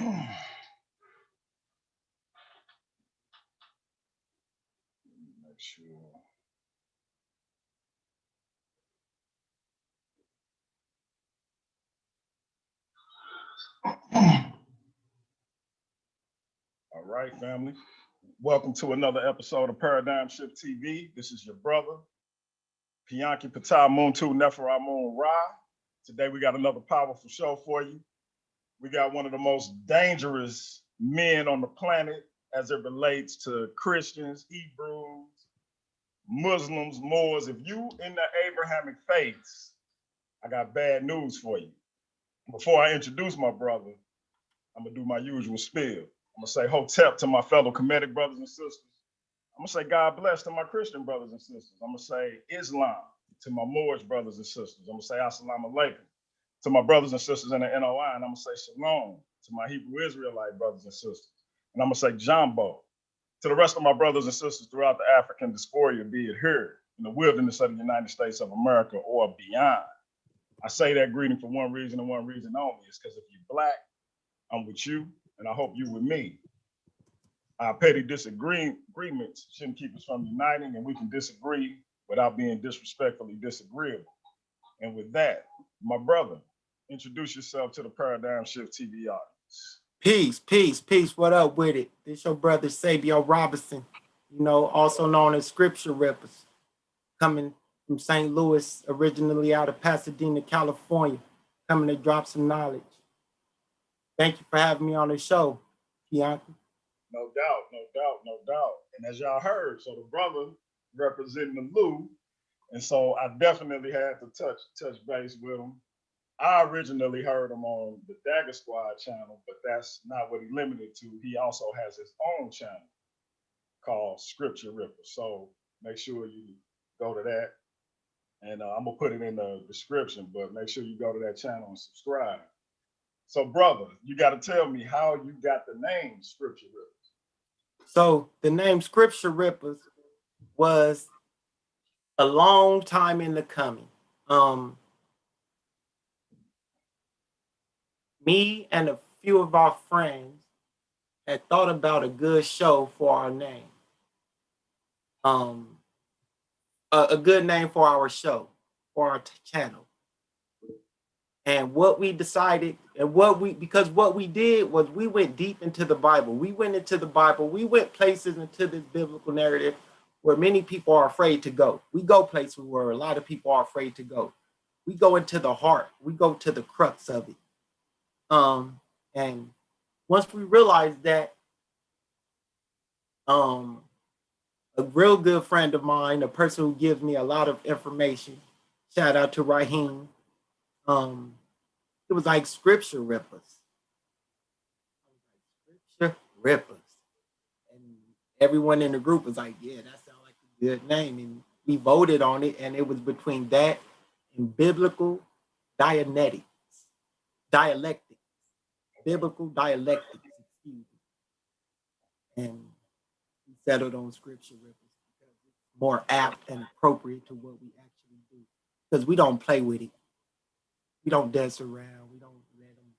Make sure. All right, family. Welcome to another episode of Paradigm Shift TV. This is your brother, Pianki Patai Muntu Nefera Moon Ra. Today we got another powerful show for you. We got one of the most dangerous men on the planet as it relates to Christians, Hebrews, Muslims, Moors. If you in the Abrahamic faiths, I got bad news for you. Before I introduce my brother, I'm gonna do my usual spiel. I'm gonna say hotep to my fellow Kemetic brothers and sisters. I'm gonna say God bless to my Christian brothers and sisters. I'm gonna say Islam to my Moorish brothers and sisters. I'm gonna say Assalamu alaikum to my brothers and sisters in the NOI, and I'm gonna say Shalom to my Hebrew Israelite brothers and sisters. And I'm gonna say Jambo to the rest of my brothers and sisters throughout the African diaspora, be it here in the wilderness of the United States of America or beyond. I say that greeting for one reason and one reason only. It's because if you're Black, I'm with you, and I hope you with me. Our petty disagreements shouldn't keep us from uniting, and we can disagree without being disrespectfully disagreeable. And with that, my brother, introduce yourself to the Paradigm Shift TV audience. Peace. What up with it? This your brother Sabio Robinson, also known as Scripture Rippers, coming from St. Louis, originally out of Pasadena, California, coming to drop some knowledge. Thank you for having me on the show, Bianca. No doubt. And as y'all heard, so the brother representing the Lou, and so I definitely had to touch base with him. I originally heard him on the Dagger Squad channel, but that's not what he limited to. He also has his own channel called Scripture Ripper. So make sure you go to that. And I'm going to put it in the description, but make sure you go to that channel and subscribe. So, brother, you got to tell me how you got the name Scripture Rippers. So the name Scripture Rippers was a long time in the coming. Me and a few of our friends had thought about a good show for our name. A good name for our show, for our channel. And what we decided, and what we did was we went deep into the Bible. We went into the Bible. We went places into this biblical narrative where many people are afraid to go. We go places where a lot of people are afraid to go. We go into the heart. We go to the crux of it. And once we realized that, a real good friend of mine, a person who gives me a lot of information, shout out to Raheem, it was like Scripture Rippers. Scripture Rippers. And everyone in the group was like, yeah, that sounds like a good name. And we voted on it, and it was between that and biblical dialectics. Biblical dialectics, excuse me. And we settled on Scripture Rippers because it's more apt and appropriate to what we actually do. Because we don't play with it. We don't dance around. We don't let them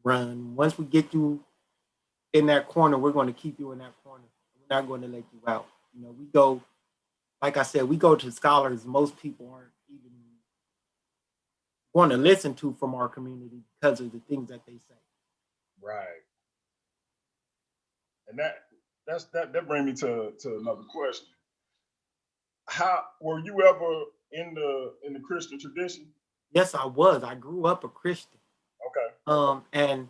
run. Once we get you in that corner, we're going to keep you in that corner. We're not going to let you out. We go, like I said, we go to scholars most people aren't even going to listen to from our community because of the things that they say. Right. And that brings me to another question. How were you ever in the Christian tradition? Yes, I was. I grew up a Christian. Okay. And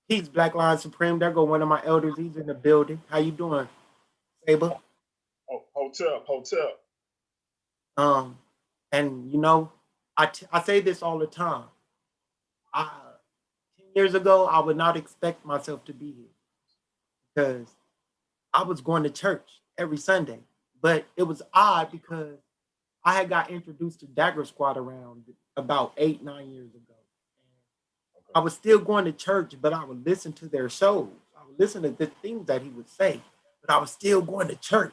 he's Black Lion Supreme. There go one of my elders. He's in the building. How you doing, Saber? Oh, hotel. And I say this all the time. 10 years ago, I would not expect myself to be here because I was going to church every Sunday. But it was odd because I had got introduced to Dagger Squad around about 8-9 years ago. And I was still going to church, but I would listen to their shows. I would listen to the things that he would say, but I was still going to church.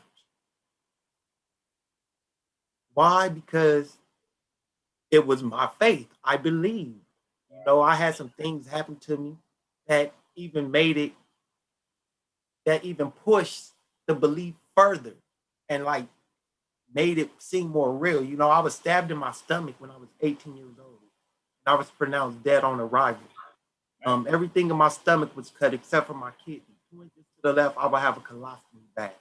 Why? Because it was my faith. I believed. I had some things happen to me that even made it, that even pushed the belief further and like made it seem more real. You know, I was stabbed in my stomach when I was 18 years old. And I was pronounced dead on arrival. Everything in my stomach was cut except for my kidney. 2 inches to the left, I would have a colostomy bag.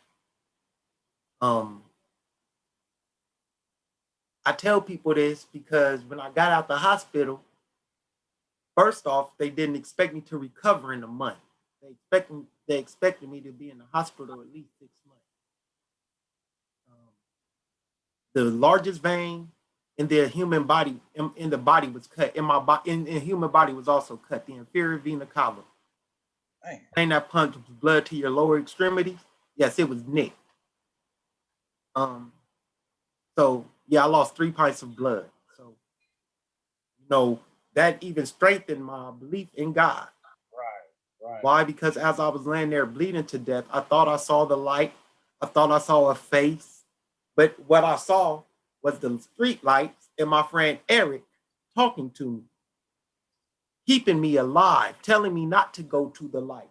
I tell people this because when I got out the hospital, first off, they didn't expect me to recover in a month. They expected me to be in the hospital at least 6 months. The largest vein in the human body, in the body, was cut. In my body, in human body, was also cut. The inferior vena cava. Thing that pumped blood to your lower extremities. Yes, it was nicked. So yeah, I lost 3 pints of blood. So, you know, that even strengthened my belief in God. Right. Why? Because as I was laying there bleeding to death, I thought I saw the light. I thought I saw a face. But what I saw was the street lights and my friend Eric talking to me, keeping me alive, telling me not to go to the light.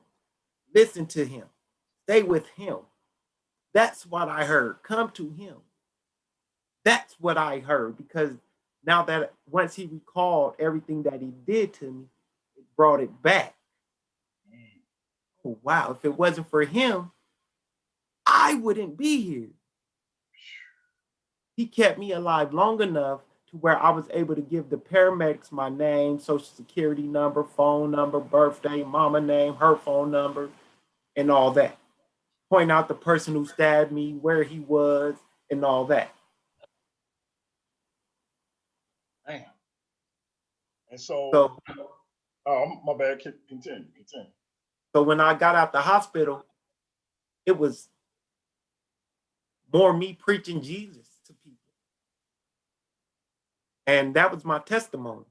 Listen to him. Stay with him. That's what I heard. Come to him. That's what I heard, because now that once he recalled everything that he did to me, it brought it back. Oh, wow. If it wasn't for him, I wouldn't be here. He kept me alive long enough to where I was able to give the paramedics my name, social security number, phone number, birthday, mama name, her phone number, and all that. Point out the person who stabbed me, where he was, and all that. Damn. And so, So, oh, my bad. Continue. so when I got out the hospital, it was more me preaching Jesus to people. And that was my testimony.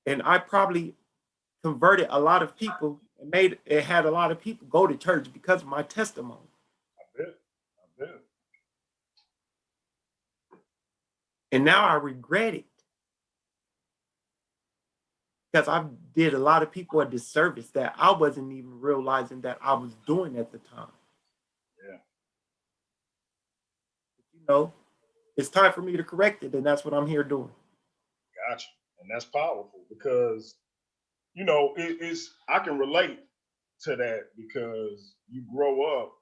And I probably converted a lot of people and had a lot of people go to church because of my testimony. I bet. And now I regret it, because I did a lot of people a disservice that I wasn't even realizing that I was doing at the time. Yeah. But, you know, it's time for me to correct it, and that's what I'm here doing. Gotcha. And that's powerful because, you know, I can relate to that because you grow up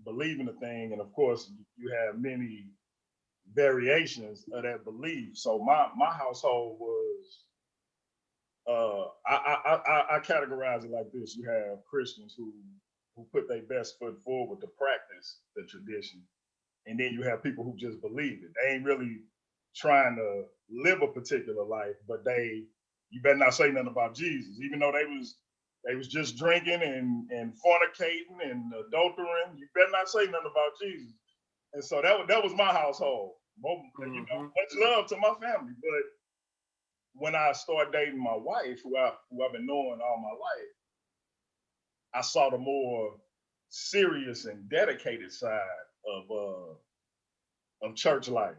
believing a thing, and of course you have many variations of that belief. So my household was I categorize it like this: you have Christians who put their best foot forward to practice the tradition, and then you have people who just believe it. They ain't really trying to live a particular life, but you better not say nothing about Jesus, even though they was just drinking and fornicating and adultering. You better not say nothing about Jesus. And so that was my household. You know, much love to my family, but when I started dating my wife, who I've been knowing all my life, I saw the more serious and dedicated side of church life.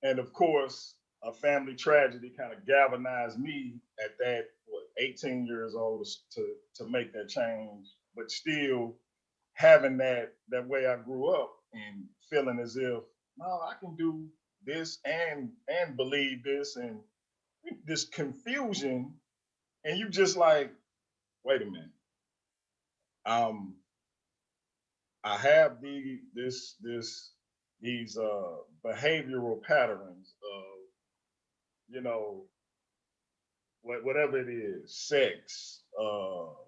And of course, a family tragedy kind of galvanized me at that 18 years old to make that change, but still having that way I grew up and feeling as if, no, I can do this and believe this, and this confusion, and you just like, wait a minute. I have these behavioral patterns of, you know, whatever it is, sex,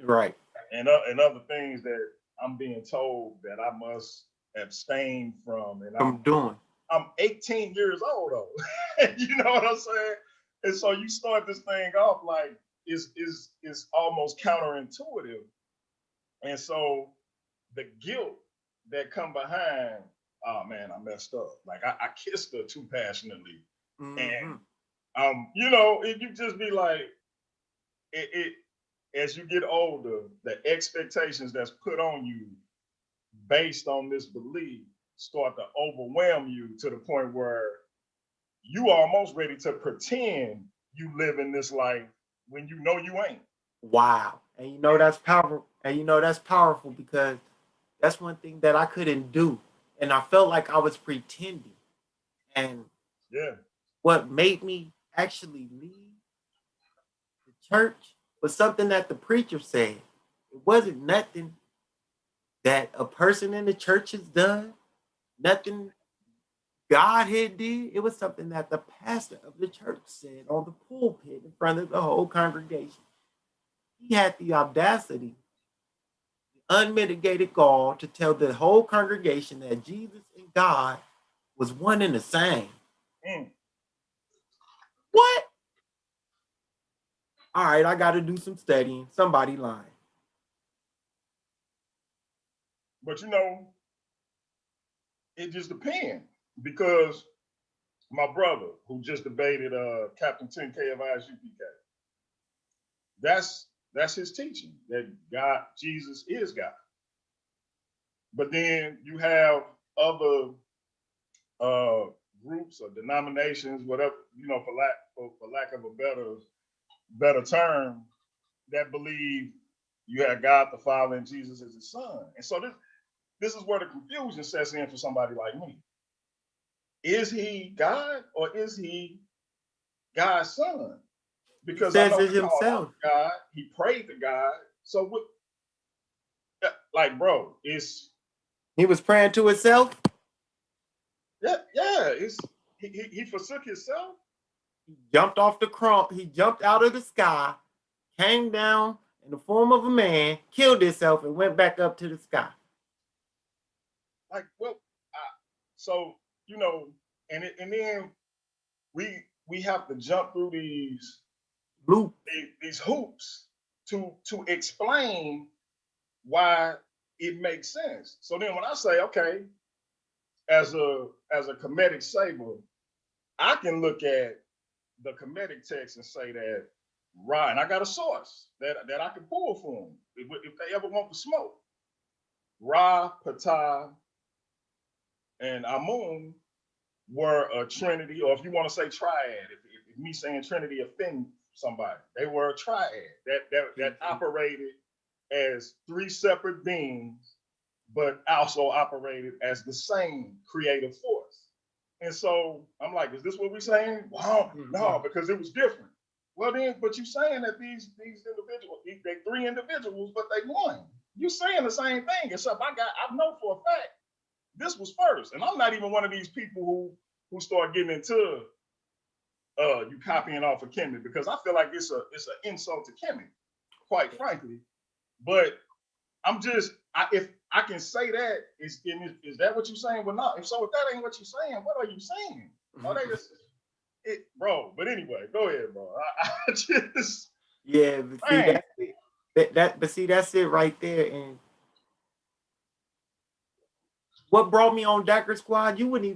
Right. and other things that I'm being told that I must abstain from, and I'm 18 years old though. You know what I'm saying? And so you start this thing off like it's almost counterintuitive, and so the guilt that come behind, oh man, I messed up. Like I kissed her too passionately, and you know, you just be like, it as you get older, the expectations that's put on you based on this belief start to overwhelm you to the point where you almost ready to pretend you live in this life when you know you ain't. Wow. And you know that's powerful. And you know that's powerful because that's one thing that I couldn't do. And I felt like I was pretending. And Yeah. what made me actually leave the church was something that the preacher said. It wasn't nothing that a person in the church has done, nothing God had did. It was something that the pastor of the church said on the pulpit in front of the whole congregation. He had the audacity, the unmitigated gall to tell the whole congregation that Jesus and God was one and the same. Mm. What? All right, I got to do some studying. Somebody lying. But you know, it just depends because my brother, who just debated Captain 10K of ISUPK, that's his teaching that God, Jesus is God. But then you have other uh, groups or denominations, whatever, you know, for lack of a better term, that believe you have God the Father and Jesus as his son. And so this is where the confusion sets in for somebody like me. Is he God or is he God's son? He Because I says know it he called out himself. to God, he prayed to God. So what, like, bro, it's He was praying to himself. it's he forsook himself. He jumped off the cross. He jumped out of the sky, came down in the form of a man, killed himself, and went back up to the sky. Like, well, so you know, and then we have to jump through Luke. these hoops to explain why it makes sense. So then when I say, okay, as a comedic saber, I can look at the comedic text and say that, right, and I got a source that I can pull from if they ever want to smoke. Ra, Ptah, and Amun were a trinity, or if you want to say triad, if me saying trinity offend somebody, they were a triad that operated as three separate beings, but also operated as the same creative force. And so I'm like, is this what we're saying? Wow, no, because it was different. Well then, but you saying that these individuals, they three individuals, but they one. You saying the same thing, except I know for a fact this was first. And I'm not even one of these people who start getting into you copying off of Kemet, because I feel like it's an insult to Kemet, quite frankly. But I'm just if I can say that, is that what you're saying? Well, not. If so, if that ain't what you're saying, what are you saying? Oh, they just bro. But anyway, go ahead, bro. I just Yeah, but see man. that's it. But see that's it right there. And what brought me on Dagger Squad? You wouldn't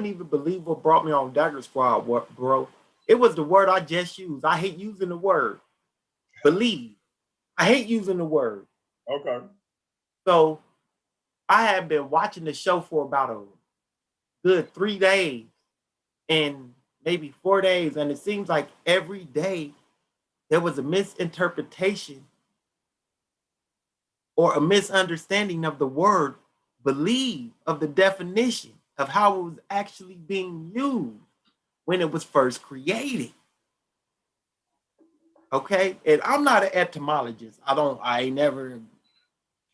even believe what brought me on Dagger Squad. What, bro? It was the word I just used. I hate using the word believe. I hate using the word. Okay. So I have been watching the show for about a good 3 days and maybe 4 days, and it seems like every day there was a misinterpretation or a misunderstanding of the word believe, of the definition of how it was actually being used when it was first created. Okay. And I'm not an etymologist. I ain't never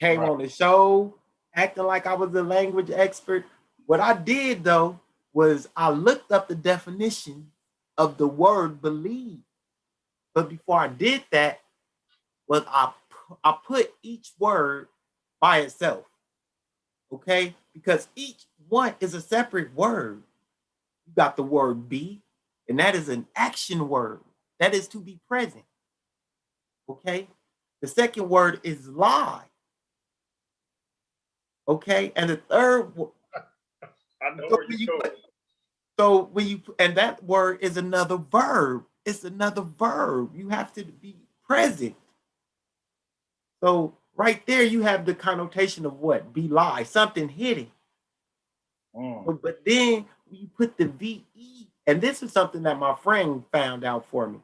came Right. on the show acting like I was a language expert. What I did though was I looked up the definition of the word believe. But before I did that, was I put each word by itself. Okay? Because each one is a separate word. You got the word be, and that is an action word. That is to be present. Okay? The second word is lie. Okay? And the third I know so where when you you go. so when you and that word is another verb. It's another verb. You have to be present. So right there you have the connotation of what? Be lie, something hidden. But then you put the VE, and this is something that my friend found out for me.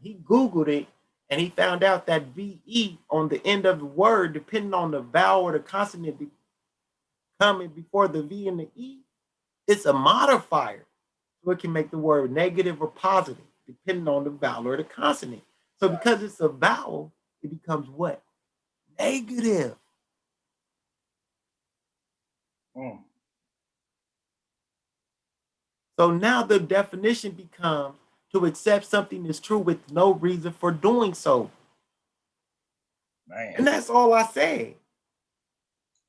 He Googled it And he found out that VE on the end of the word, depending on the vowel or the consonant coming before the V and the E, it's a modifier. So it can make the word negative or positive, depending on the vowel or the consonant. So because it's a vowel, it becomes what? Negative. So now the definition becomes to accept something is true with no reason for doing so. Man. And that's all I said.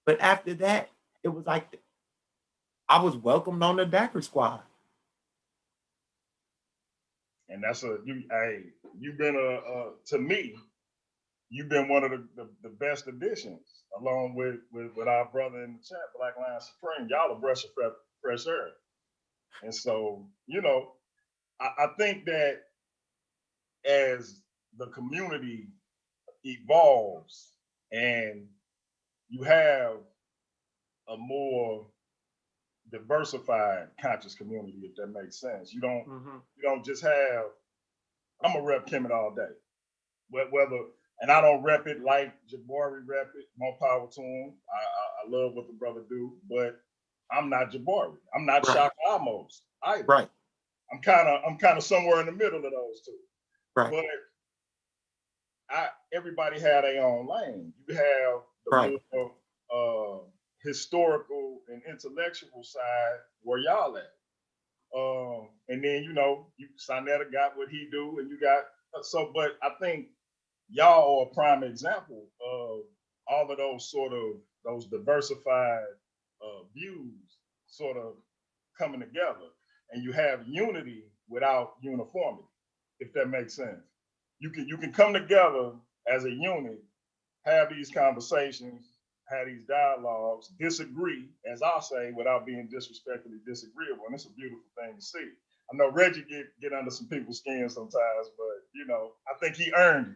But after that, it was like I was welcomed on the Dacker squad. And that's you've been to me, you've been one of the best additions, along with our brother in the chat, Black Lion Supreme. Y'all a breath of fresh air. And so, I think that as the community evolves and you have a more diversified conscious community, if that makes sense. You don't just have, I'm a rep Kemet all day. Whether and I don't rep it like Jabari rep it, more power to him. I love what the brother do, but I'm not Jabari. I'm not Right. Shaka Amos either. Right. I'm kind of somewhere in the middle of those two. Right. But everybody had their own lane. You have the more historical and intellectual side where y'all at. And then you Sonetta got what he do, and you got but I think y'all are a prime example of all of those diversified views sort of coming together, and you have unity without uniformity, if that makes sense. You can come together as a unit, have these conversations, have these dialogues, disagree, as I say, without being disrespectfully disagreeable, and it's a beautiful thing to see. I know Reggie get under some people's skin sometimes, but I think he earned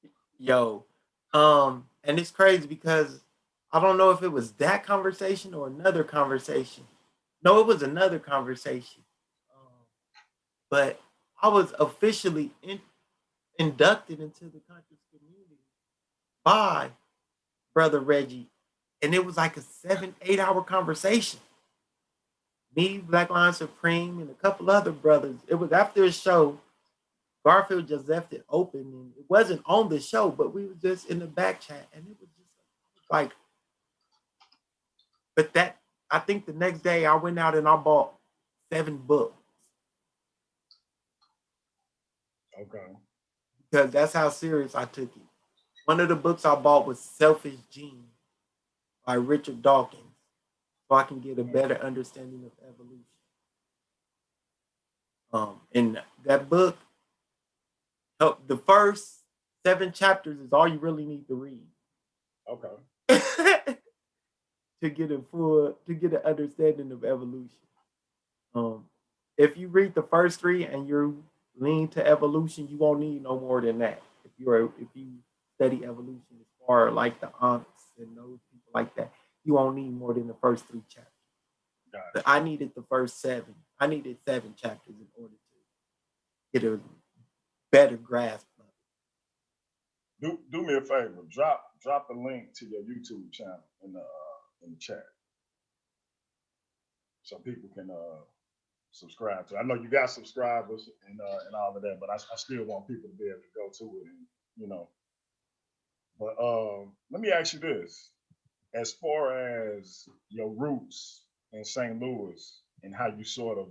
it. Yo, and it's crazy because I don't know if it was that conversation or another conversation. No, it was another conversation. But I was officially inducted into the conscious community by Brother Reggie, and it was like a 7-8 hour conversation. Me, Black Lion Supreme, and a couple other brothers. It was after a show. Garfield just left it open, and it wasn't on the show, but we were just in the back chat, and it was just like. But that I think the next day I went out and I bought 7 books. Okay. Because that's how serious I took it. One of the books I bought was Selfish Gene by Richard Dawkins, so I can get a better understanding of evolution. And that book, the first 7 chapters is all you really need to read. Okay. to get an understanding of evolution. If you read the first 3 and you lean to evolution, you won't need no more than that. If you study evolution as far like the aunts and those people like that, you won't need more than the first 3 chapters. But I needed the first 7. I needed 7 chapters in order to get a better grasp of it. Do me a favor. Drop the link to your YouTube channel in the chat, so people can subscribe to. I know you got subscribers and all of that, but I still want people to be able to go to it, and But let me ask you this: as far as your roots in St. Louis and how you sort of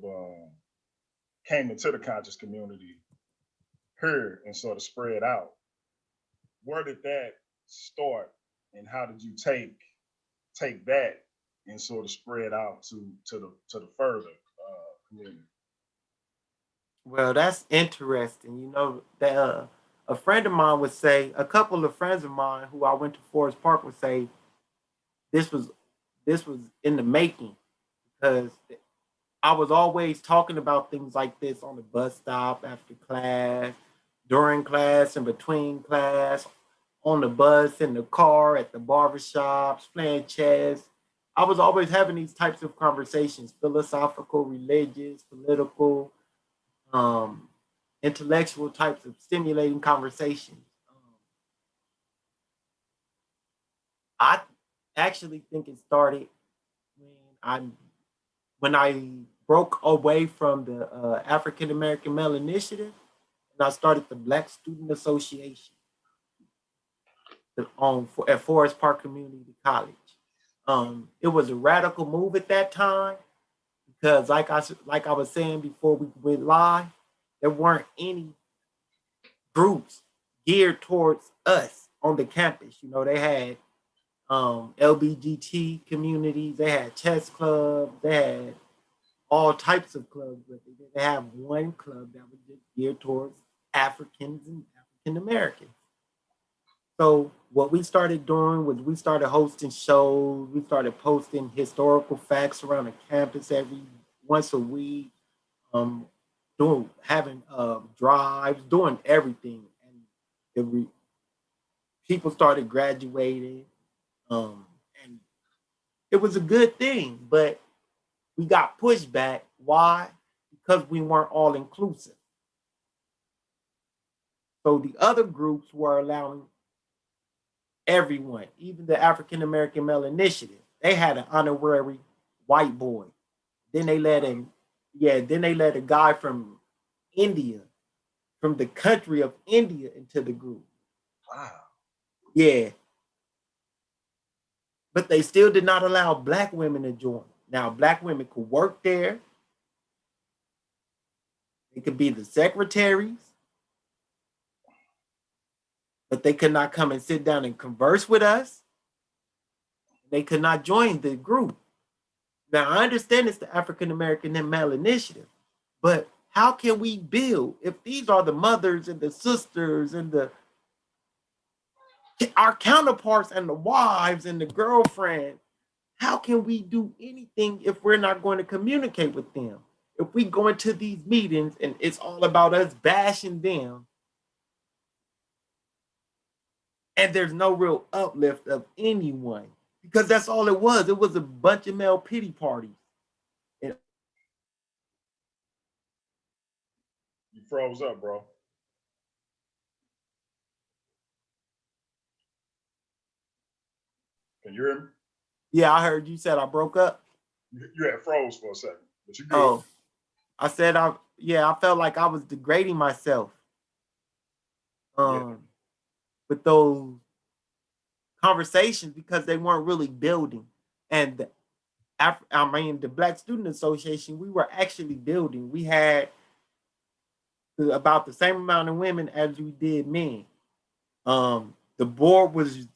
came into the conscious community here and sort of spread out, where did that start, and how did you take that and sort of spread out to the further community? Well, that's interesting. That a friend of mine would say, a couple of friends of mine who I went to Forest Park would say, this was in the making, because I was always talking about things like this on the bus stop, after class, during class, and between class, on the bus, in the car, at the barbershops, playing chess. I was always having these types of conversations, philosophical, religious, political, intellectual types of stimulating conversations. I actually think it started when I broke away from the African American Male Initiative, and I started the Black Student Association at Forest Park Community College. It was a radical move at that time because, like I was saying before we went live, there weren't any groups geared towards us on the campus. You know, they had LBGT communities, they had chess clubs, they had all types of clubs, but they didn't have one club that was just geared towards Africans and African Americans. So what we started doing was we started hosting shows, we started posting historical facts around the campus every once a week, having drives, doing everything, and people started graduating, and it was a good thing, but we got pushed back. Why? Because we weren't all inclusive. So the other groups were allowing everyone, even the African American Male Initiative. They had an honorary white boy. Then they let a guy from India, from the country of India, into the group. Wow. Yeah. But they still did not allow Black women to join. Now, Black women could work there. They could be the secretaries, but they could not come and sit down and converse with us. They could not join the group. Now, I understand it's the African American Male Initiative, but how can we build if these are the mothers and the sisters and our counterparts and the wives and the girlfriends? How can we do anything if we're not going to communicate with them? If we go into these meetings and it's all about us bashing them, and there's no real uplift of anyone, because that's all it was. It was a bunch of male pity parties. You froze up, bro. Can you hear me? Yeah, I heard you said I broke up. You had froze for a second, but you good. Oh, I said I felt like I was degrading myself. With those conversations because they weren't really building. And the Black Student Association, we were actually building. We had about the same amount of women as we did men. The board was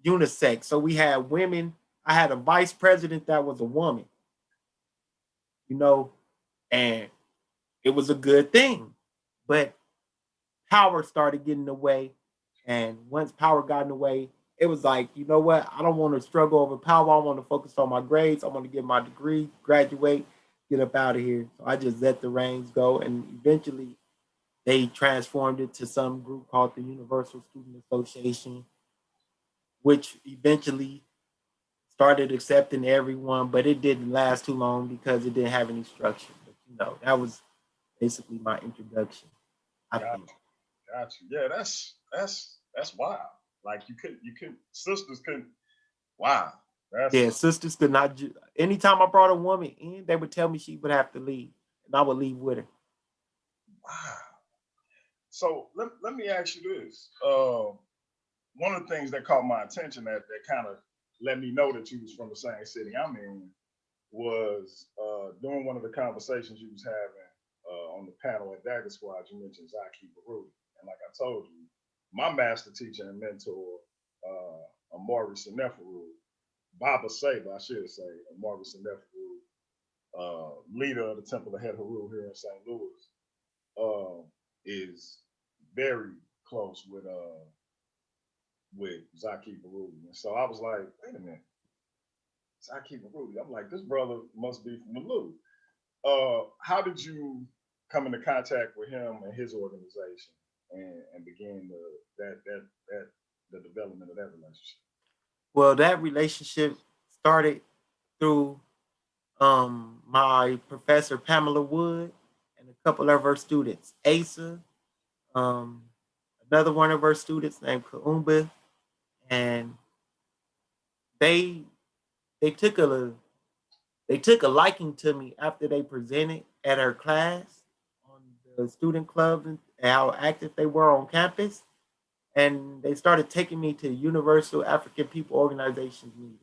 unisex, so we had women. I had a vice president that was a woman, you know, and it was a good thing. But power started getting in the way, and once power got in the way, it was like, you know what? I don't want to struggle over power. I want to focus on my grades. I want to get my degree, graduate, get up out of here. So I just let the reins go, and eventually they transformed it to some group called the Universal Student Association, which eventually started accepting everyone, but it didn't last too long because it didn't have any structure. But you know, that was basically my introduction. Got you. Yeah, that's wild. Like you couldn't, sisters couldn't. Wow. Yeah, sisters could not. Anytime I brought a woman in, they would tell me she would have to leave, and I would leave with her. Wow. So let me ask you this. One of the things that caught my attention that kind of let me know that you was from the same city I'm in was during one of the conversations you was having on the panel at Dagger Squad, you mentioned Zaki Baruti. And like I told you, my master teacher and mentor, Amari Seneferu, Baba Saber, I should say, Amari Seneferu, leader of the Temple of Het Haru here in St. Louis, is very close with Zaki Baruti. And so I was like, wait a minute, Zaki Baruti. I'm like, this brother must be from the Lou. How did you come into contact with him and his organization and begin the development of that relationship? Well, that relationship started through my professor Pamela Wood and a couple of her students, Asa Another one of our students named Kaumba, and they they took a liking to me after they presented at our class on the student club and how active they were on campus. And they started taking me to Universal African People Organizations meeting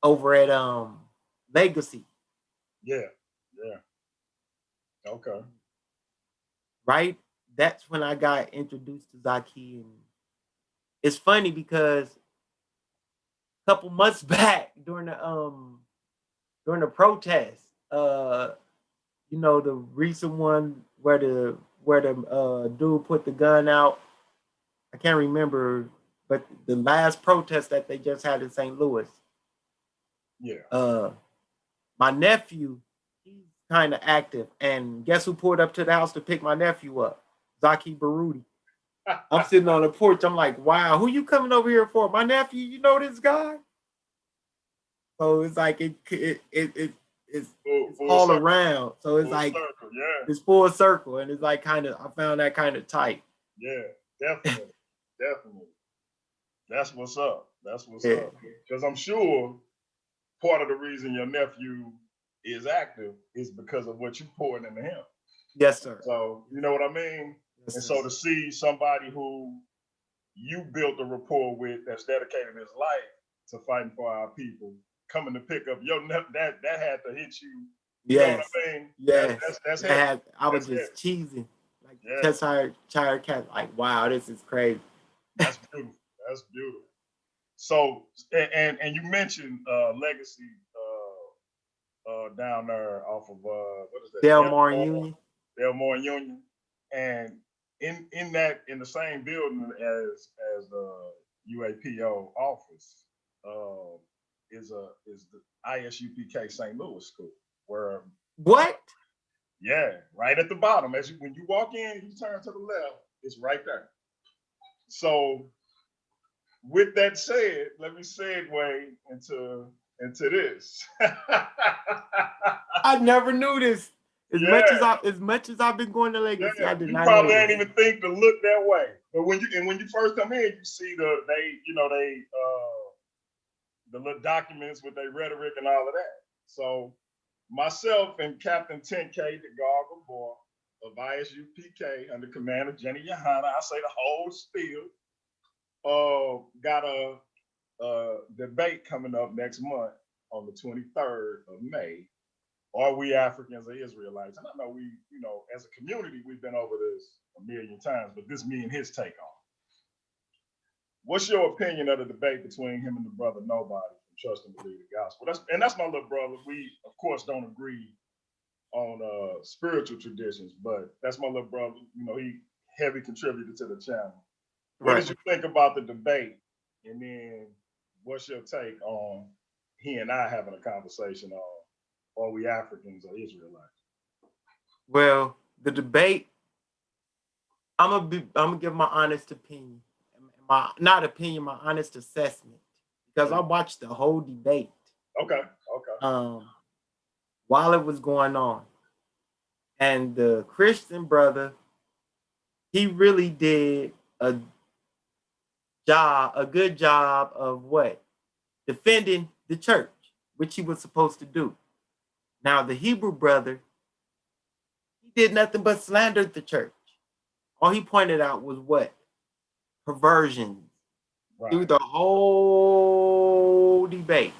over at Legacy. Yeah. Yeah. Okay. Right? That's when I got introduced to Zaki. And it's funny because a couple months back during the protest, the recent one where the dude put the gun out. I can't remember, but the last protest that they just had in St. Louis. Yeah. My nephew, he's kind of active, and guess who pulled up to the house to pick my nephew up? Zaki Baruti. I'm sitting on the porch. I'm like, wow, who you coming over here for? My nephew, you know this guy? So it's like it's Full all circle. around. So it's Full like circle. Yeah. it's full circle, and it's like I found that kind of tight. Yeah. Definitely. Definitely. That's what's up. That's what's Yeah. up. Because I'm sure part of the reason your nephew is active is because of what you poured into him. Yes, sir. So you know what I mean? Yes, and sir. so to see somebody who you built a rapport with that's dedicated his life to fighting for our people, coming to pick up your that had to hit you. You know what I mean? Yes. That's heavy. I was That's just cheesing. Like Yeah. just tired cat, like, wow, this is crazy. That's beautiful. That's beautiful. So and you mentioned Legacy down there off of what is that? Delmar Union. Delmar Union. And in the same building as the UAPO office is the ISUPK St. Louis School, where What? Yeah, right at the bottom. When you walk in, you turn to the left, it's right there. So with that said, let me segue into this. I never knew this. As much as I've been going to Legacy, I did not know. You probably ain't even think to look that way. But when you first come in, you see the little documents with their rhetoric and all of that. So myself and Captain 10K, the Gargle Boy of ISUPK under command of Jenny Johanna, I say the whole spiel, got a debate coming up next month on the 23rd of May. Are we Africans or Israelites? And I know we, as a community, we've been over this a million times, but this me and his take on it. What's your opinion of the debate between him and the brother Nobody from Trust and Believe the Gospel? That's my little brother. We, of course, don't agree on spiritual traditions, but that's my little brother. He heavy contributor to the channel. What did you think about the debate? And then what's your take on he and I having a conversation on are we Africans or Israelites? Well, the debate, I'm gonna give my honest opinion. My honest assessment. Because I watched the whole debate. Okay. While it was going on. And the Christian brother, he really did a good job of what? Defending the church, which he was supposed to do. Now, the Hebrew brother, he did nothing but slander the church. All he pointed out was what? Perversions. Right. Through the whole debate.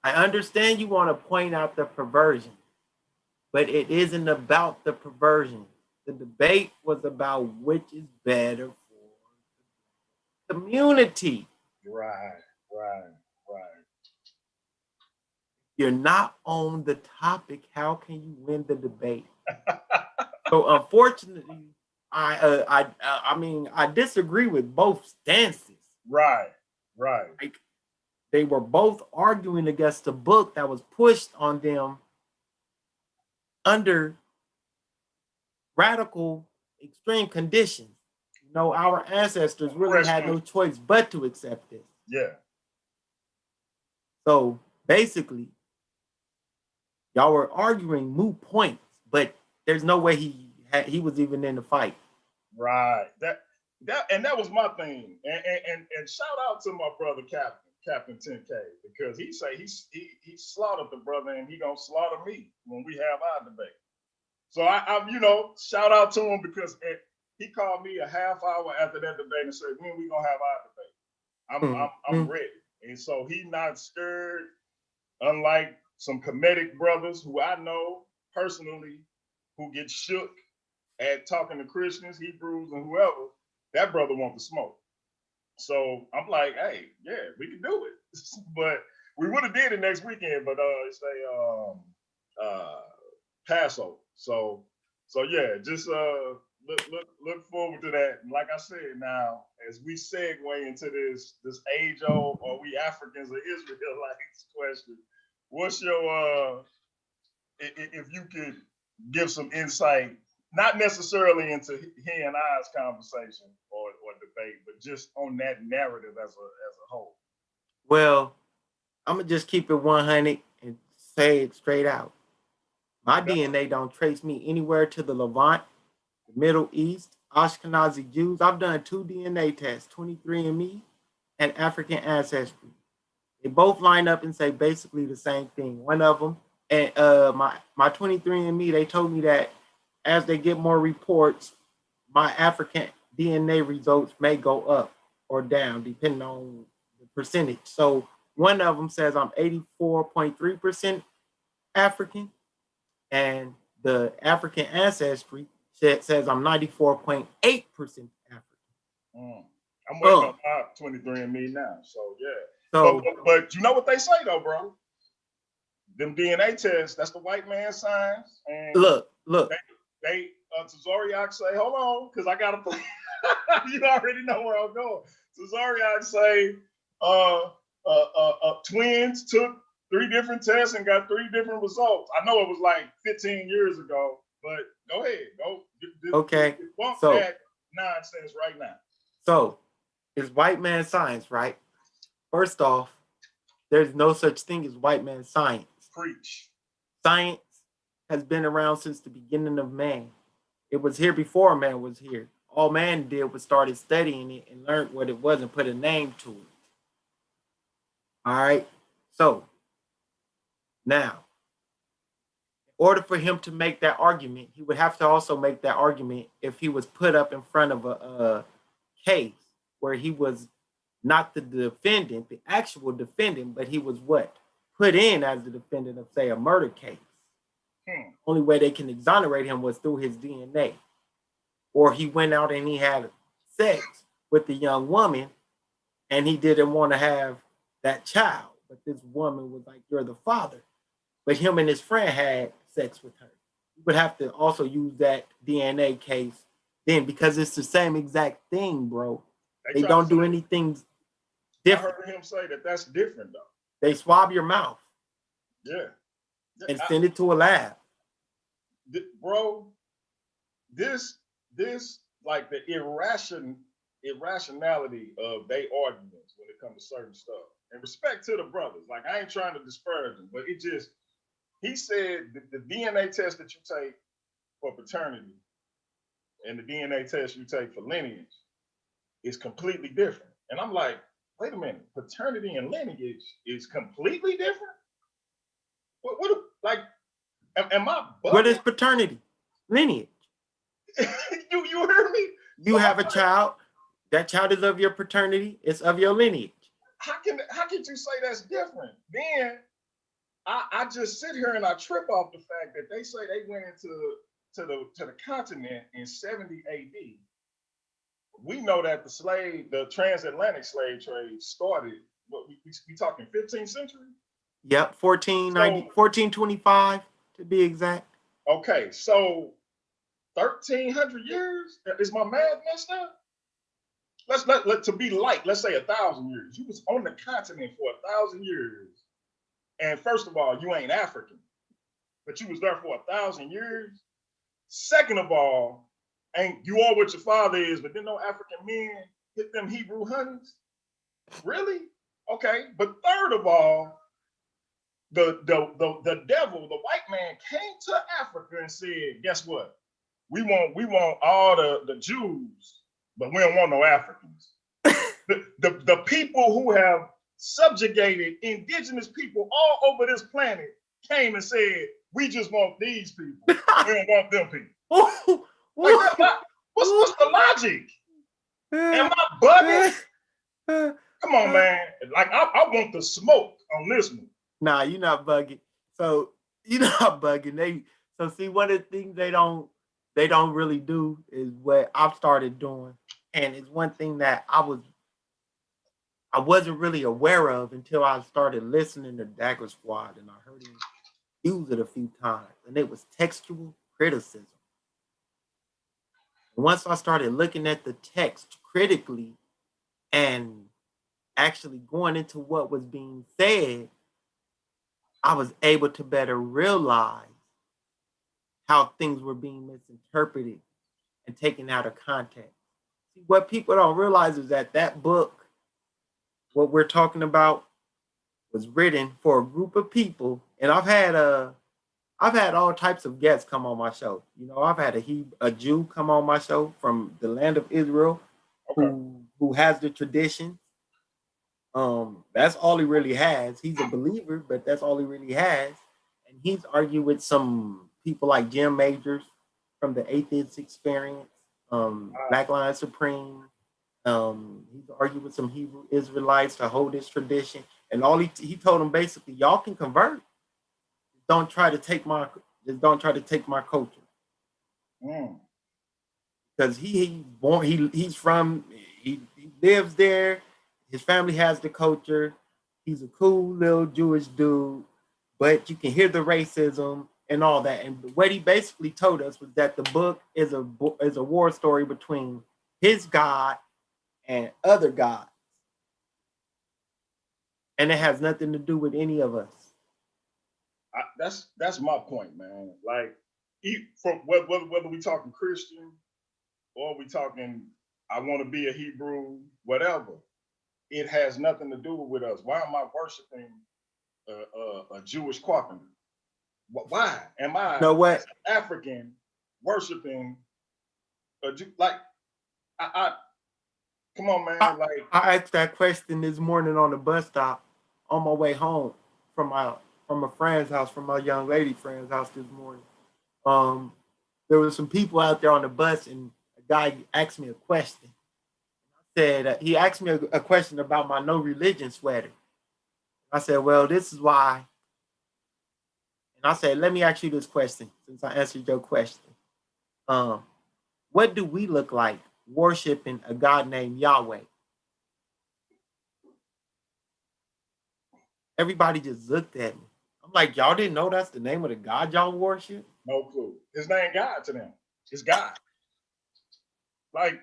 I understand you want to point out the perversion, but it isn't about the perversion. The debate was about which is better for the community. Right. You're not on the topic. How can you win the debate? So unfortunately, I disagree with both stances. Right. Like, they were both arguing against a book that was pushed on them under radical, extreme conditions. Our ancestors really had no choice but to accept this. Yeah. So basically, y'all were arguing moot points, but there's no way he he was even in the fight. Right. That was my thing. And shout out to my brother Captain 10K, because he say he slaughtered the brother and he gonna slaughter me when we have our debate. So I shout out to him, because he called me a half hour after that debate and said, when we gonna have our debate? I'm ready. And so he not scared, unlike some comedic brothers who I know personally who get shook at talking to Christians, Hebrews, and whoever. That brother want to smoke. So I'm like, hey, yeah, we can do it. But we would have did it next weekend, but it's Passover. So yeah, just look forward to that. And like I said, now as we segue into this age old, are we Africans or Israelites question, what's your if you could give some insight, not necessarily into he and I's conversation or debate, but just on that narrative as a whole. Well, I'm gonna just keep it 100 and say it straight out. My DNA don't trace me anywhere to the Levant, the Middle East, Ashkenazi Jews. I've done 2 DNA tests, 23andMe and African ancestry. They both line up and say basically the same thing. One of them, and my 23andMe, they told me that as they get more reports, my African DNA results may go up or down depending on the percentage. So one of them says I'm 84.3% African, and the African ancestry says I'm 94.8% African. I'm waiting on my 23andMe now. So yeah. So, but you know what they say though, bro? Them DNA tests, that's the white man science. And look. They Zoriak say, hold on, because I gotta you already know where I'm going. Zoriak say twins took 3 different tests and got 3 different results. I know it was like 15 years ago, but go ahead. Okay. Bump that nonsense right now. So it's white man science, right? First off, there's no such thing as white man science. Preach. Science has been around since the beginning of man. It was here before man was here. All man did was started studying it and learned what it was and put a name to it. All right. So now, in order for him to make that argument, he would have to also make that argument if he was put up in front of a case where he was not the defendant, the actual defendant, but he was what? Put in as the defendant of, say, a murder case. Only way they can exonerate him was through his DNA. Or he went out and he had sex with the young woman and he didn't want to have that child. But this woman was like, you're the father. But him and his friend had sex with her. You would have to also use that DNA case then, because it's the same exact thing, bro. They don't do anything different. I heard him say that that's different, though. They swab your mouth. Yeah. And send it to a lab. Bro, this like the irrationality of their arguments when it comes to certain stuff. And respect to the brothers. Like, I ain't trying to disparage them, but it just, he said the DNA test that you take for paternity and the DNA test you take for lineage is completely different. And I'm like, wait a minute, paternity and lineage is completely different? What like, am I bugging? What is paternity? Lineage. you heard me? You have a child. That child is of your paternity. It's of your lineage. How can you say that's different? Then I just sit here and I trip off the fact that they say they went into the continent in 70 AD. We know that the transatlantic slave trade started, what we talking 15th century? Yep, 1425 to be exact. Okay, so 1,300 years? Is my math messed up? Let's to be light, let's say 1,000 years. You was on the continent for 1,000 years. And first of all, you ain't African, but you was there for 1,000 years. Second of all, ain't you all what your father is, but then no African men hit them Hebrew honeys? Really? Okay. But third of all, the devil, the white man, came to Africa and said, guess what? we want all the Jews, but we don't want no Africans. The people who have subjugated indigenous people all over this planet came and said, we just want these people. We don't want them people. Like, what's the logic? Am I bugging? Come on, man. Like, I want the smoke on this one. Nah, you're not bugging. So you're not bugging. So see, one of the things they don't really do is what I've started doing. And it's one thing that I wasn't really aware of until I started listening to Dagger Squad, and I heard him use it a few times, and it was textual criticism. And once I started looking at the text critically and actually going into what was being said, I was able to better realize how things were being misinterpreted and taken out of context. See, what people don't realize is that book, what we're talking about, was written for a group of people. And I've had all types of guests come on my show. You know, I've had a Jew come on my show from the land of Israel, okay, who has the tradition. That's all he really has. He's a believer, but that's all he really has. And he's argued with some people like Jim Majors from the Atheist Experience, Black Lion Supreme. He's argued with some Hebrew Israelites to hold his tradition. And all he told them basically, y'all can convert. Don't try to take my culture. Because he lives there. His family has the culture. He's a cool little Jewish dude, but you can hear the racism and all that. And what he basically told us was that the book is a war story between his God and other gods, and it has nothing to do with any of us. That's my point, man. Like, from whether we talking Christian or we talking, I want to be a Hebrew, whatever. It has nothing to do with us. Why am I worshiping a Jewish carpenter? Why am I, as an African, worshiping a Jew? Like, I come on, man. I asked that question this morning on the bus stop on my way home from a friend's house, from my young lady friend's house this morning. There were some people out there on the bus, and a guy asked me a question. He asked me a question about my no religion sweater. I said, well, this is why. And I said, let me ask you this question since I answered your question. What do we look like worshiping a God named Yahweh? Everybody just looked at me. I'm like, y'all didn't know that's the name of the God y'all worship? No clue. His name God to them. It's God. Like,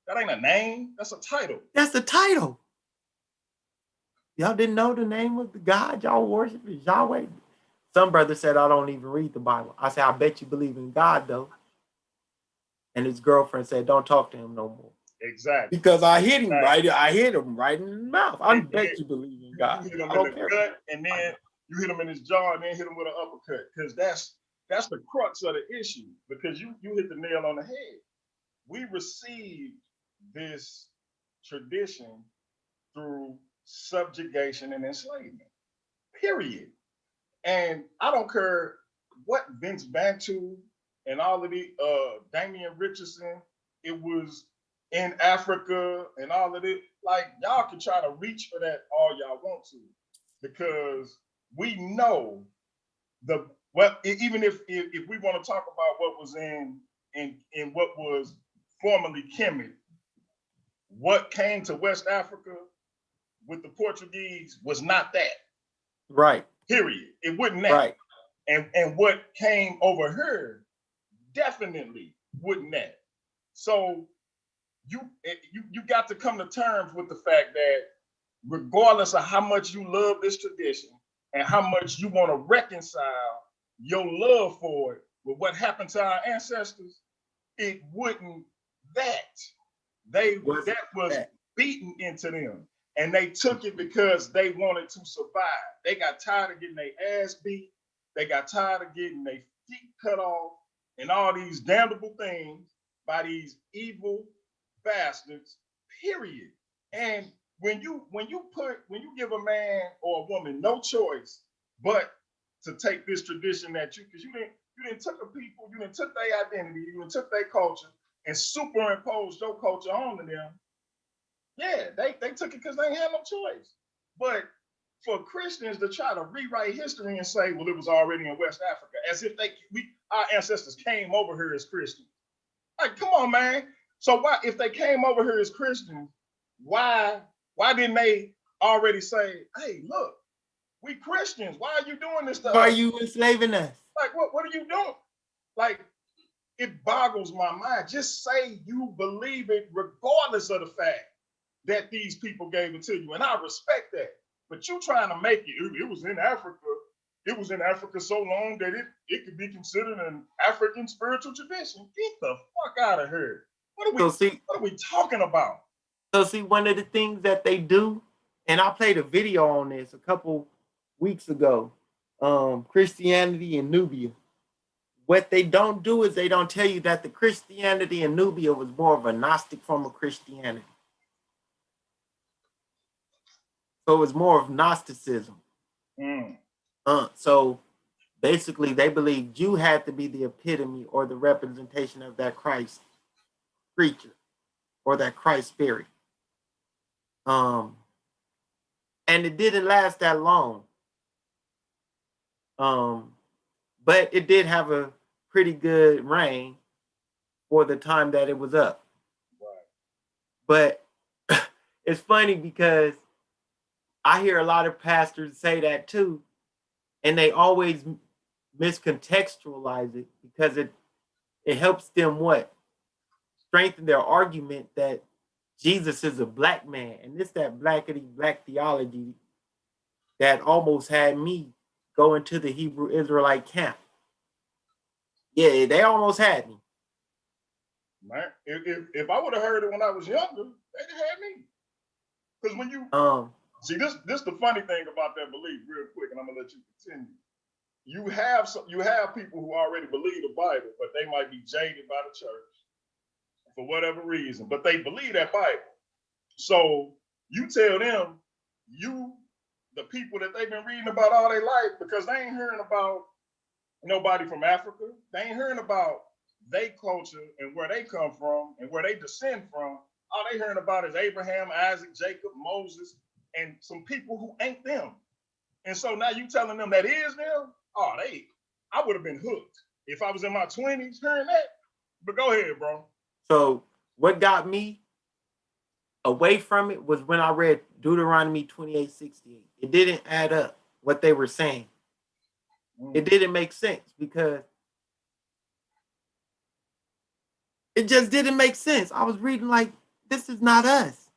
that ain't a name. That's a title. That's the title. Y'all didn't know the name of the God y'all worship is Yahweh? Some brother said, I don't even read the Bible. I said, I bet you believe in God, though. And his girlfriend said, don't talk to him no more. Exactly. Because I hit him right in the mouth. I bet you believe in God. You hit him in the gut, and then you hit him in his jaw, and then hit him with an uppercut. Because that's the crux of the issue. Because you hit the nail on the head. We received this tradition through subjugation and enslavement. Period. And I don't care what Vince Bantu and all of the Damian Richardson, it was in Africa and all of it. Like, y'all can try to reach for that all y'all want to, because we know even if we want to talk about what was in what was formerly Kemet, what came to West Africa with the Portuguese was not that. Right. Period. It wasn't that. Right. And what came over here definitely wasn't that. So you got to come to terms with the fact that regardless of how much you love this tradition and how much you want to reconcile your love for it with what happened to our ancestors, it wouldn't that. That was beaten into them. And they took it because they wanted to survive. They got tired of getting their ass beat. They got tired of getting their feet cut off. and all these damnable things by these evil bastards, period. And when you give a man or a woman no choice but to take this tradition that because you didn't took a people, you didn't took their identity, you didn't took their culture and superimposed your culture onto them. Yeah, they took it because they had no choice. But for Christians to try to rewrite history and say, well, it was already in West Africa, as if our ancestors came over here as Christians. Like, come on, man. So why, if they came over here as Christians, why didn't they already say, hey, look, we Christians. Why are you doing this to us? Why are you enslaving us? Like, what are you doing? Like, it boggles my mind. Just say you believe it regardless of the fact that these people gave it to you. And I respect that. But you trying to make it was in Africa. It was in Africa so long that it could be considered an African spiritual tradition. Get the fuck out of here. What are we talking about? So see, one of the things that they do, and I played a video on this a couple weeks ago, Christianity in Nubia. What they don't do is they don't tell you that the Christianity in Nubia was more of a Gnostic form of Christianity. So it was more of Gnosticism. So basically, they believed you had to be the epitome or the representation of that Christ creature or that Christ spirit. And it didn't last that long. But it did have a pretty good reign for the time that it was up. Right. But it's funny because I hear a lot of pastors say that too, and they always miscontextualize it because it helps them what? Strengthen their argument that Jesus is a black man. And it's that blackity black theology that almost had me go into the Hebrew Israelite camp. Yeah, they almost had me. Man, if I would have heard it when I was younger, they'd have had me. Because when you see this the funny thing about that belief, real quick, and I'm gonna let you continue. You have people who already believe the Bible, but they might be jaded by the church for whatever reason, but they believe that Bible. So you tell them, the people that they've been reading about all their life, because they ain't hearing about nobody from Africa. They ain't hearing about their culture and where they come from and where they descend from. All they hearing about is Abraham, Isaac, Jacob, Moses, and some people who ain't them. And so now you telling them that is them? Oh, I would have been hooked if I was in my 20s hearing that. But go ahead, bro. So what got me away from it was when I read Deuteronomy 28:68. It didn't add up what they were saying. It didn't make sense because it just didn't make sense. I was reading like, this is not us.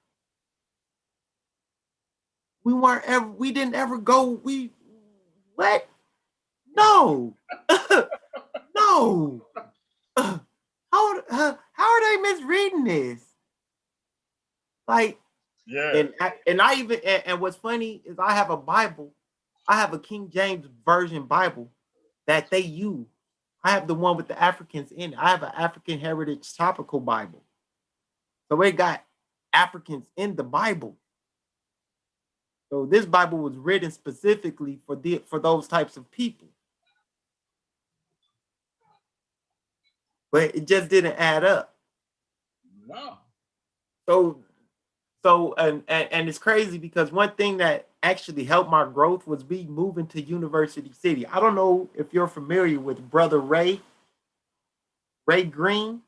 We didn't ever go, what? No. No. How are they misreading this? Like, yeah. And I even, and what's funny is I have a Bible. I have a King James Version Bible that they use. I have the one with the Africans in it. I have an African Heritage Topical Bible. So it got Africans in the Bible. So this Bible was written specifically for those types of people. But it just didn't add up. No. So and it's crazy because one thing that actually helped my growth was me moving to University City. I don't know if you're familiar with Brother Ray Green.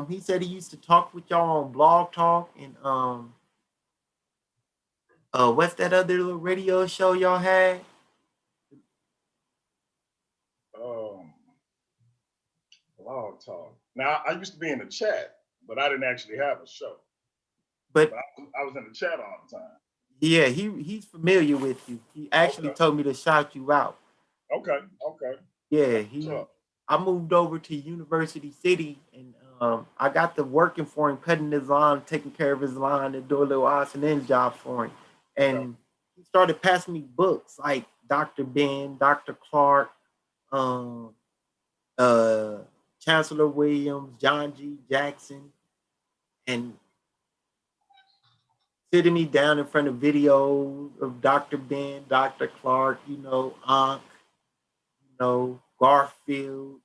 He said he used to talk with y'all on Blog Talk and what's that other little radio show y'all had? Blog Talk. Now I used to be in the chat, but I didn't actually have a show. But I was in the chat all the time. Yeah, he's familiar with you. He actually told me to shout you out. Okay. Yeah, I moved over to University City and I got to working for him, cutting his lawn, taking care of his lawn, and do a little odds and ends job for him. And he started passing me books like Dr. Ben, Dr. Clark, Chancellor Williams, John G. Jackson, and sitting me down in front of videos of Dr. Ben, Dr. Clark, Ankh, Garfield,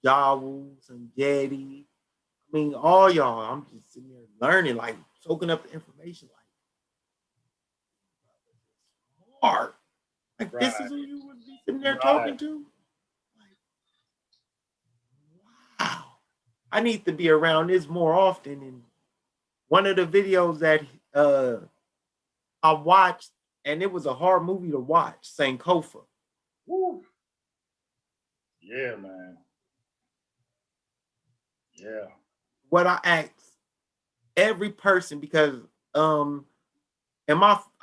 Jawels and Jetty. I mean, all y'all. I'm just sitting there learning, like soaking up the information, like hard. Like this is who you would be sitting there talking to. Like, wow. I need to be around this more often. And one of the videos that I watched, and it was a hard movie to watch, Sankofa. Woo. Yeah, man. Yeah. What I asked every person, because I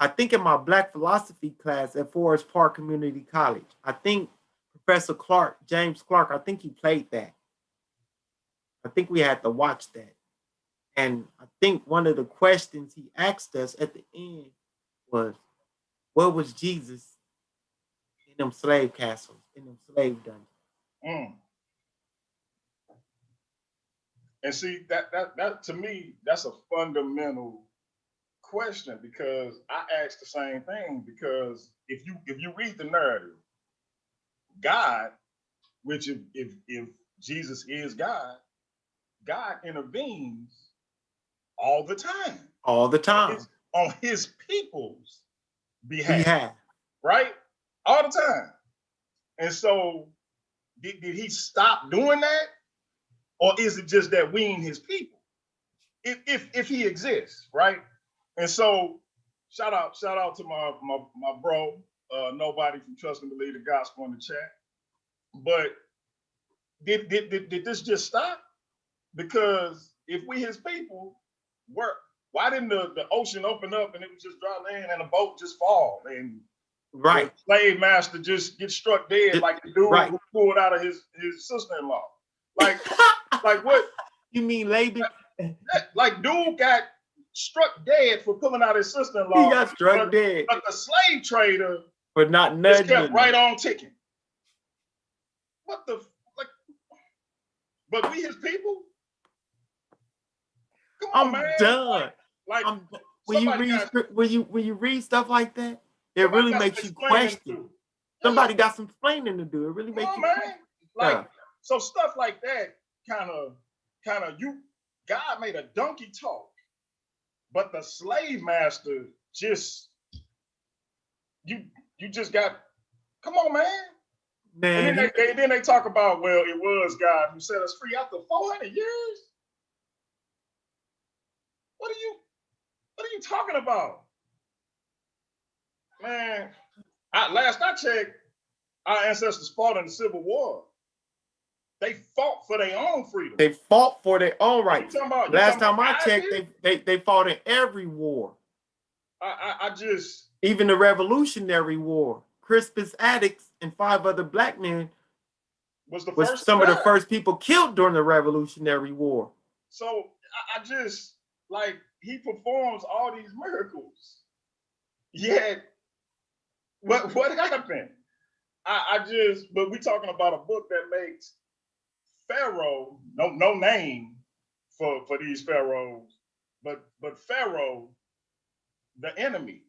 think in my Black philosophy class at Forest Park Community College, I think Professor Clark, James Clark, I think he played that. I think we had to watch that. And I think one of the questions he asked us at the end was, what was Jesus in them slave castles, in them slave dungeons? Mm. And see, that to me, that's a fundamental question, because I asked the same thing. Because if you read the narrative, God, which if Jesus is God, God intervenes all the time. All the time. On his people's behalf. Yeah. Right? All the time. And so did he stop doing that? Or is it just that we ain't his people? If he exists, right? And so shout out to my bro, nobody from Trust and Believe the Gospel in the chat. But did this just stop? Because if we his people, why didn't the ocean open up and it was just dry land and the boat just fall and right, the slave master just get struck dead like the dude who pulled out of his sister-in-law? Like like what? You mean Laban? Like dude got struck dead for pulling out his sister-in-law. He got struck dead. But the slave trader but not just kept right on ticking. What the like? But we his people? Come on, man. Done. Like when you read stuff like that, it really makes you question. Somebody got some explaining to do. It really makes you question. Like so stuff like that kind of God made a donkey talk, but the slave master just you just got, come on, man. And then they talk about, well, it was God who set us free after 400 years. What are you talking about? Man, last I checked, our ancestors fought in the Civil War. They fought for their own freedom. They fought for their own rights. Last time I checked, they fought in every war. I just... Even the Revolutionary War. Crispus Attucks and 5 other black men was some of the first people killed during the Revolutionary War. So I just, like, he performs all these miracles. Yet, what happened? But we're talking about a book that makes Pharaoh, no name for these pharaohs, but Pharaoh, the enemy.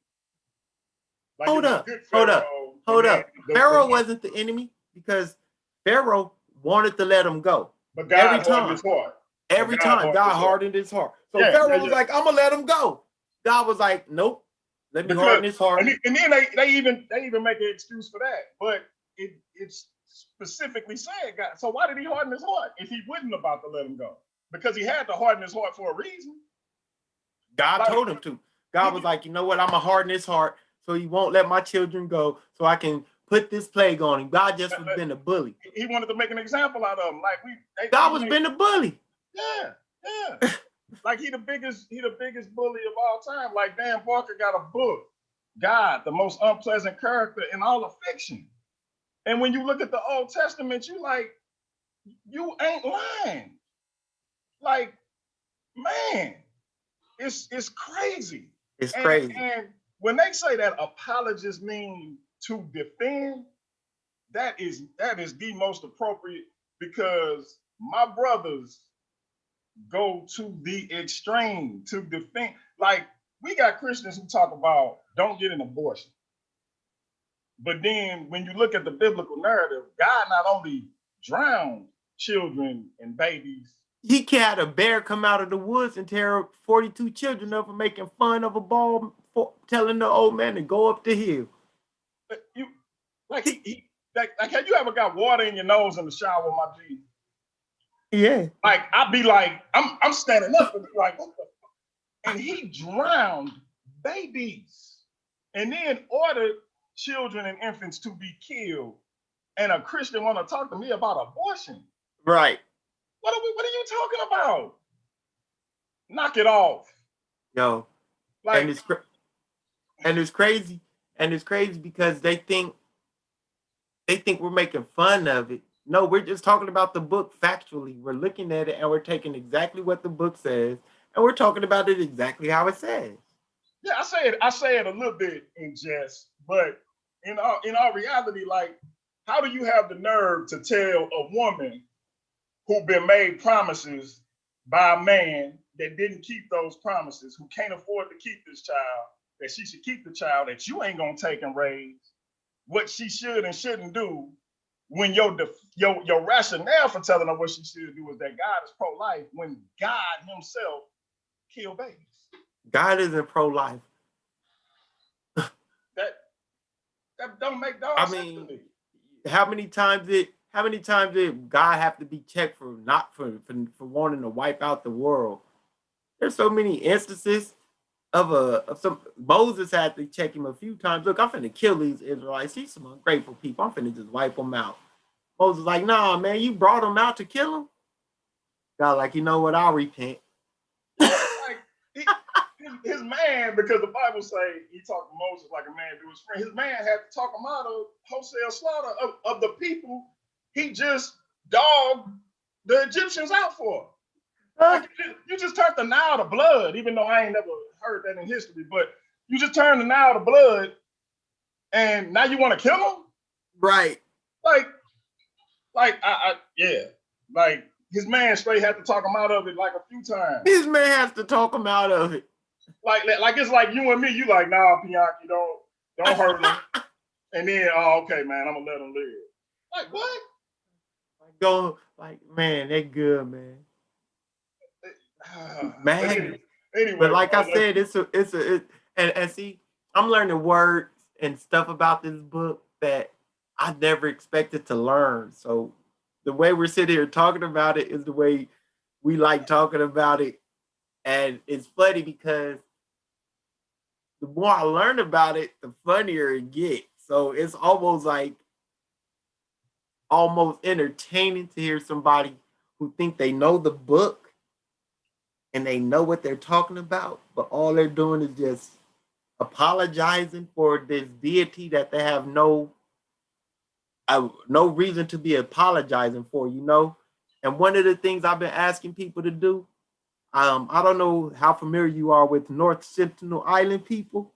Like hold up. Pharaoh wasn't the enemy, because Pharaoh wanted to let him go. But God hardened his heart. Every time God hardened his heart. So Pharaoh was like, I'm gonna let him go. God was like, nope, let me harden his heart. And then they even make an excuse for that. But it's specifically said God. So why did he harden his heart if he wasn't about to let him go? Because he had to harden his heart for a reason. God told him to. God was like, you know what? I'm gonna harden his heart so he won't let my children go, so I can put this plague on him. God just was been a bully. He wanted to make an example out of him. Like God was been a bully. Yeah. Like he the biggest bully of all time. Like Dan Parker got a book, God, the most unpleasant character in all of fiction. And when you look at the Old Testament, you like, you ain't lying. Like, man, it's crazy. It's crazy. And when they say that apologists mean to defend, that is the most appropriate, because my brothers go to the extreme to defend. Like, we got Christians who talk about don't get an abortion. But then when you look at the biblical narrative, God not only drowned children and babies. He had a bear come out of the woods and tear 42 children up for making fun of a ball, for telling the old man to go up the hill. You like have you ever got water in your nose in the shower, my G? Yeah. Like, I'd be like, I'm standing up and be like, what the fuck? And he drowned babies and then ordered children and infants to be killed. And a Christian want to talk to me about abortion. Right. What are you talking about? Knock it off. Yo. Like, and it's crazy. And it's crazy because they think we're making fun of it. No, we're just talking about the book factually. We're looking at it and we're taking exactly what the book says and we're talking about it exactly how it says. Yeah, I say it a little bit in jest, but in all reality, like, how do you have the nerve to tell a woman who been made promises by a man that didn't keep those promises, who can't afford to keep this child, that she should keep the child that you ain't gonna take and raise, what she should and shouldn't do, when your rationale for telling her what she should do is that God is pro-life, when God himself killed babies? God isn't pro-life. That don't make no sense to me. How many times did God have to be checked for wanting to wipe out the world? There's so many instances of some. Moses had to check him a few times. Look, I'm finna kill these Israelites. These some ungrateful people. I'm finna just wipe them out. Moses like, nah, man, you brought them out to kill them. God like, you know what? I'll repent. Like, his man, because the Bible say he talked to Moses like a man to his friend. His man had to talk him out of wholesale slaughter of the people he just dogged the Egyptians out for. Like, you just turned the Nile to blood, even though I ain't never heard that in history. But you just turned the Nile to blood, and now you want to kill him? Right. Yeah. Like, his man straight had to talk him out of it like a few times. His man has to talk him out of it. Like it's like you and me. You like, nah, Pianki, don't hurt him. And then, oh, okay, man, I'm gonna let him live. Like, what? Man, they good, man. Man. Anyway, but like I said, and see, I'm learning words and stuff about this book that I never expected to learn. So the way we're sitting here talking about it is the way we like talking about it. And it's funny because the more I learn about it, the funnier it gets. So it's almost entertaining to hear somebody who think they know the book and they know what they're talking about, but all they're doing is just apologizing for this deity that they have no reason to be apologizing for, you know? And one of the things I've been asking people to do, I don't know how familiar you are with North Sentinel Island people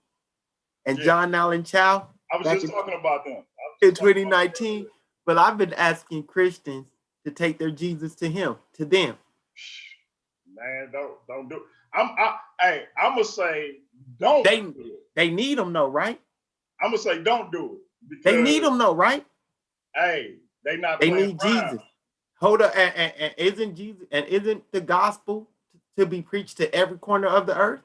and John Allen Chow. I was just talking about them. In 2019, but I've been asking Christians to take their Jesus to them. Man, don't do it. I'm gonna say don't. They need them though, right? I'm gonna say don't do it. Because, they need them though, right? Hey, they need Jesus. Hold up, and isn't Jesus and isn't the gospel to be preached to every corner of the earth?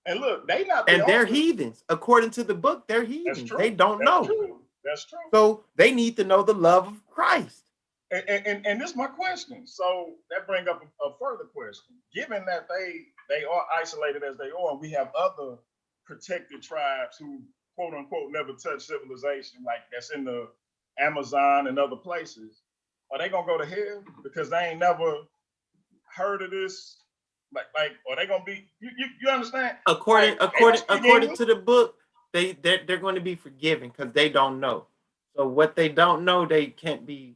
And look, they're heathens. According to the book, they're heathens. They don't know. True. That's true. So they need to know the love of Christ. And this is my question. So that brings up a further question. Given that they are isolated as they are, and we have other protected tribes who, quote unquote, never touch civilization, like that's in the Amazon and other places, are they gonna go to hell because they ain't never heard of this? Like, are they gonna be? You understand? According to the book, they're going to be forgiven because they don't know. So what they don't know, they can't be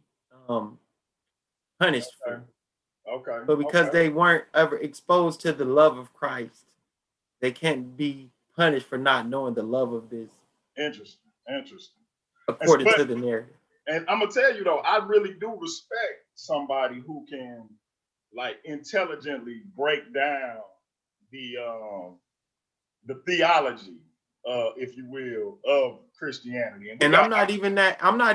punished for. Okay. But because they weren't ever exposed to the love of Christ, they can't be punished for not knowing the love of this. Interesting. according but to the narrative. and I'm gonna tell you though, I really do respect somebody who can like intelligently break down the theology, if you will, of Christianity. And we And I'm got not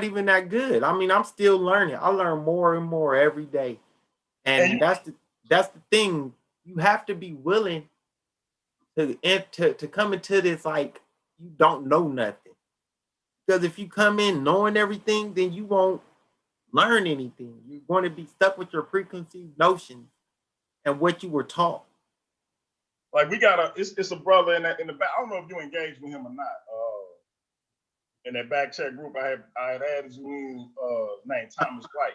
even that good. I mean, I'm still learning. I learn more and more every day. and you, And that's the thing. You have to be willing to come into this like you don't know nothing. Because if you come in knowing everything, then you won't learn anything. You're going to be stuck with your preconceived notions and what you were taught. like we got it's a brother in the back. I don't know if you engaged with him or not. In that back check group, I had added you in, named Thomas White.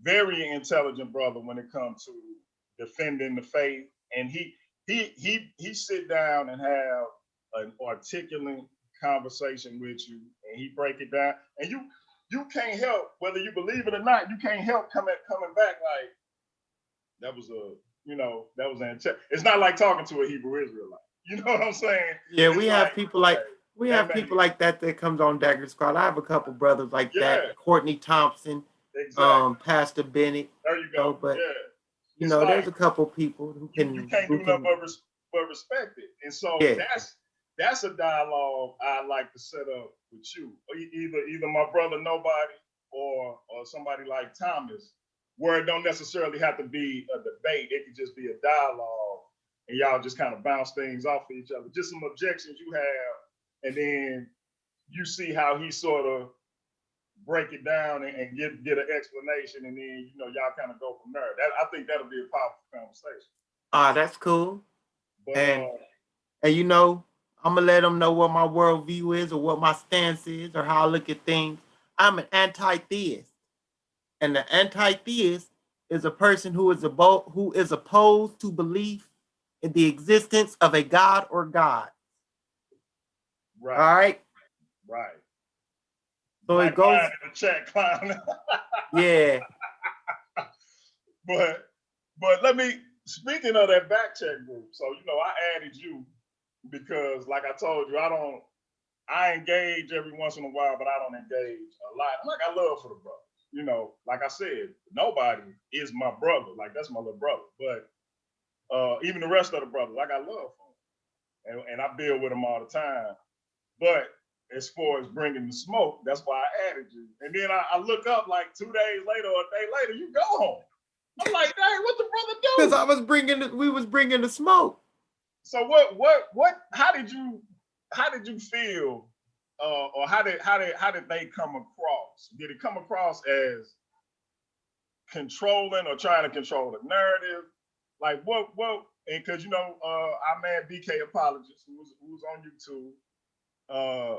Very intelligent brother when it comes to defending the faith, and he sit down and have an articulate conversation with you, and he break it down, and you can't help whether you believe it or not. You can't help coming back like that was an. It's not like talking to a Hebrew Israelite. You know what I'm saying? Yeah, It's we have people like we have people like that comes on Dagger Squad. I have a couple brothers like that. Courtney Thompson, exactly. Pastor Bennett. There you go. But It's like, like there's a couple people who can you can't do nothing but respect it. And so that's a dialogue I like to set up with you. Either my brother Nobody or somebody like Thomas, where it don't necessarily have to be a debate. It could just be a dialogue, and y'all just kind of bounce things off of each other. Just some objections you have, and then you see how he sort of break it down and get an explanation, and then y'all kind of go from there. I think that'll be a powerful conversation. That's cool. But, and I'm gonna let them know what my worldview is or what my stance is or how I look at things. I'm an anti-theist, and the anti-theist is a person who is opposed to belief in the existence of a God or God. Right. All right. Right. So it goes in the chat, clown. Yeah. But let me, speaking of that back check group, so I added you because, like I told you, I engage every once in a while, but I don't engage a lot. And I got love for the brothers. Like I said, Nobody is my brother. Like, that's my little brother. But even the rest of the brothers, I got love for them, and I build with them all the time. But as far as bringing the smoke, that's why I added you. And then I look up like 2 days later or a day later, you go home. I'm like, dang, what the brother do? Because we was bringing the smoke. So what? How did you feel? Or how did they come across? Did it come across as controlling or trying to control the narrative? Like what? And because our man BK Apologist, who's on YouTube,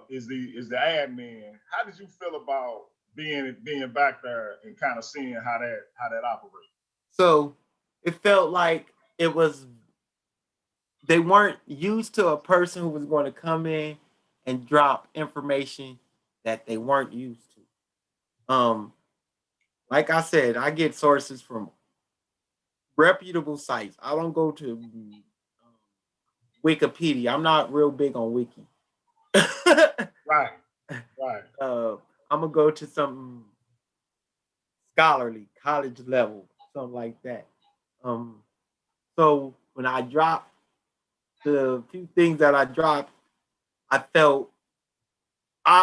is the admin. How did you feel about being back there and kind of seeing how that operates? So it felt like they weren't used to a person who was going to come in and drop information that they weren't used to. Like I said, I get sources from reputable sites. I don't go to Wikipedia. I'm not real big on Wiki. Right. I'm gonna go to something scholarly, college level, something like that. So when I dropped the few things that I dropped, I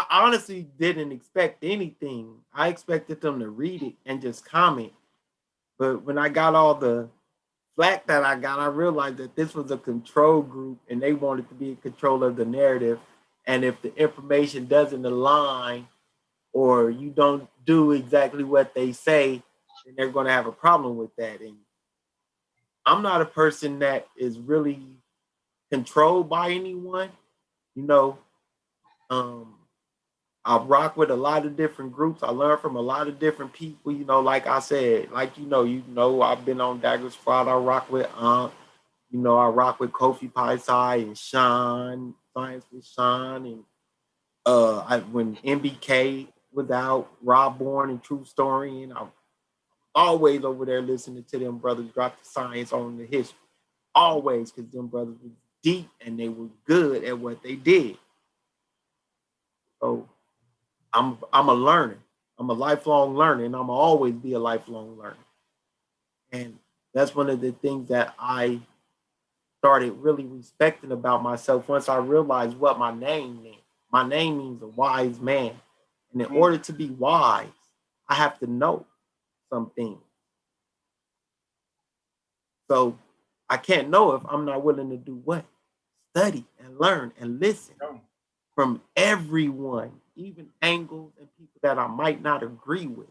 honestly didn't expect anything. I expected them to read it and just comment. But when I got all the flack that I got, I realized that this was a control group and they wanted to be in control of the narrative. And if the information doesn't align or you don't do exactly what they say, then they're going to have a problem with that. And I'm not a person that is really controlled by anyone. I rock with a lot of different groups. I learn from a lot of different people. Like I said, I've been on Dagger Squad. I rock with I rock with Kofi Paisai and Sean, Science with Sean, and when MBK was out, Rob Bourne and True Story, and I'm always over there listening to them brothers drop the science on the history. Always, because them brothers were deep and they were good at what they did. So I'm a learner. I'm a lifelong learner, and I'm gonna always be a lifelong learner. And that's one of the things that I started really respecting about myself once I realized what my name meant. My name means a wise man. And in order to be wise, I have to know some things. So I can't know if I'm not willing to do what? Study and learn and listen from everyone, even angles and people that I might not agree with.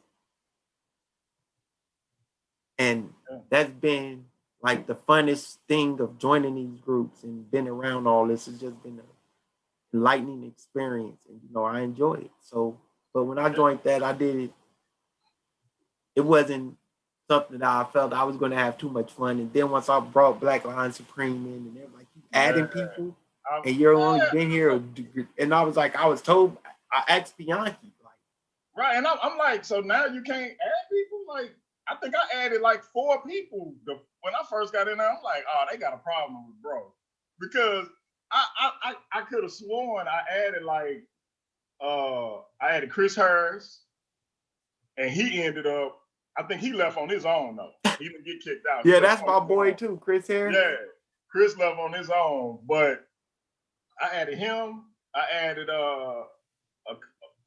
And that's been like the funnest thing of joining these groups and been around all this. Has just been an enlightening experience, and I enjoy it. So, but when I joined that, I did it. It wasn't something that I felt I was going to have too much fun. And then once I brought Black Lion Supreme in, and they're like, you adding people, and you're only been here, and I was like, I asked Bianchi, like, right, and I'm like, so now you can't add people, like. I think I added like 4 people when I first got in there. I'm like, oh, they got a problem with bro, because I could have sworn I added like I added Chris Harris, and he ended up. I think he left on his own though. He didn't get kicked out. Yeah, that's my boy too, Chris Harris. Yeah, Chris left on his own, but I added him. I added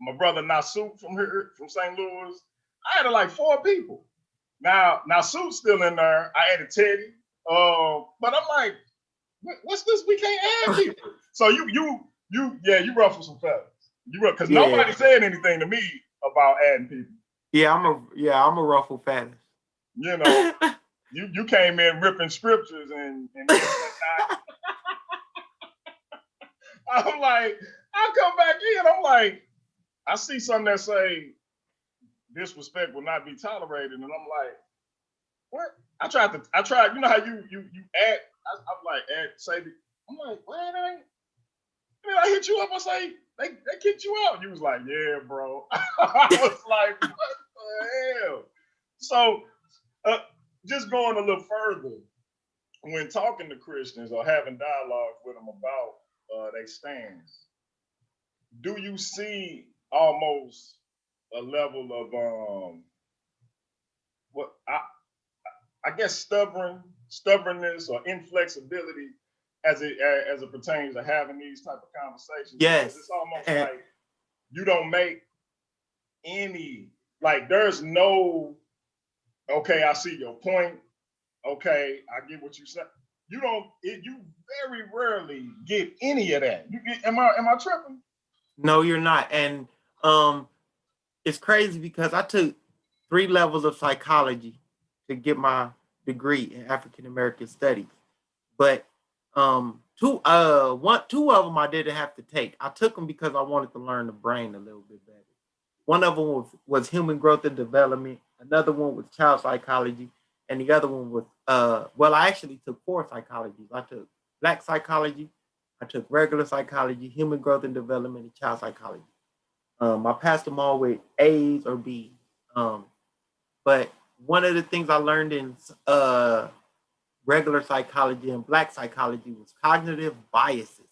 my brother Nasuk from here from St. Louis. I added like 4 people. Now Suit's still in there. I added Teddy. But I'm like, what's this? We can't add people. So you ruffle some feathers. Because nobody said anything to me about adding people. Yeah, I'm a ruffle feathers. You came in ripping scriptures and I'm like, I come back in. I'm like, I see something that say disrespect will not be tolerated, and I'm like, what? I tried. You know how you add? I'm like, add Sabio. I'm like, what? Then I hit you up. I say they kicked you out. You was like, yeah, bro. I was like, what the hell? So, just going a little further, when talking to Christians or having dialogue with them about their stance, do you see almost a level of what I guess stubbornness or inflexibility as it pertains to having these type of conversations? Yes, because it's almost like you don't make any, like, there's no, okay, I see your point. Okay, I get what you said. You don't. You very rarely get any of that. Am I tripping? No, you're not. And it's crazy because I took 3 levels of psychology to get my degree in African American studies, but two of them I didn't have to take. I took them because I wanted to learn the brain a little bit better. One of them was human growth and development. Another one was child psychology, and the other one was I actually took 4 psychologies. I took Black psychology, I took regular psychology, human growth and development, and child psychology. I passed them all with A's or B's. But one of the things I learned in regular psychology and Black psychology was cognitive biases.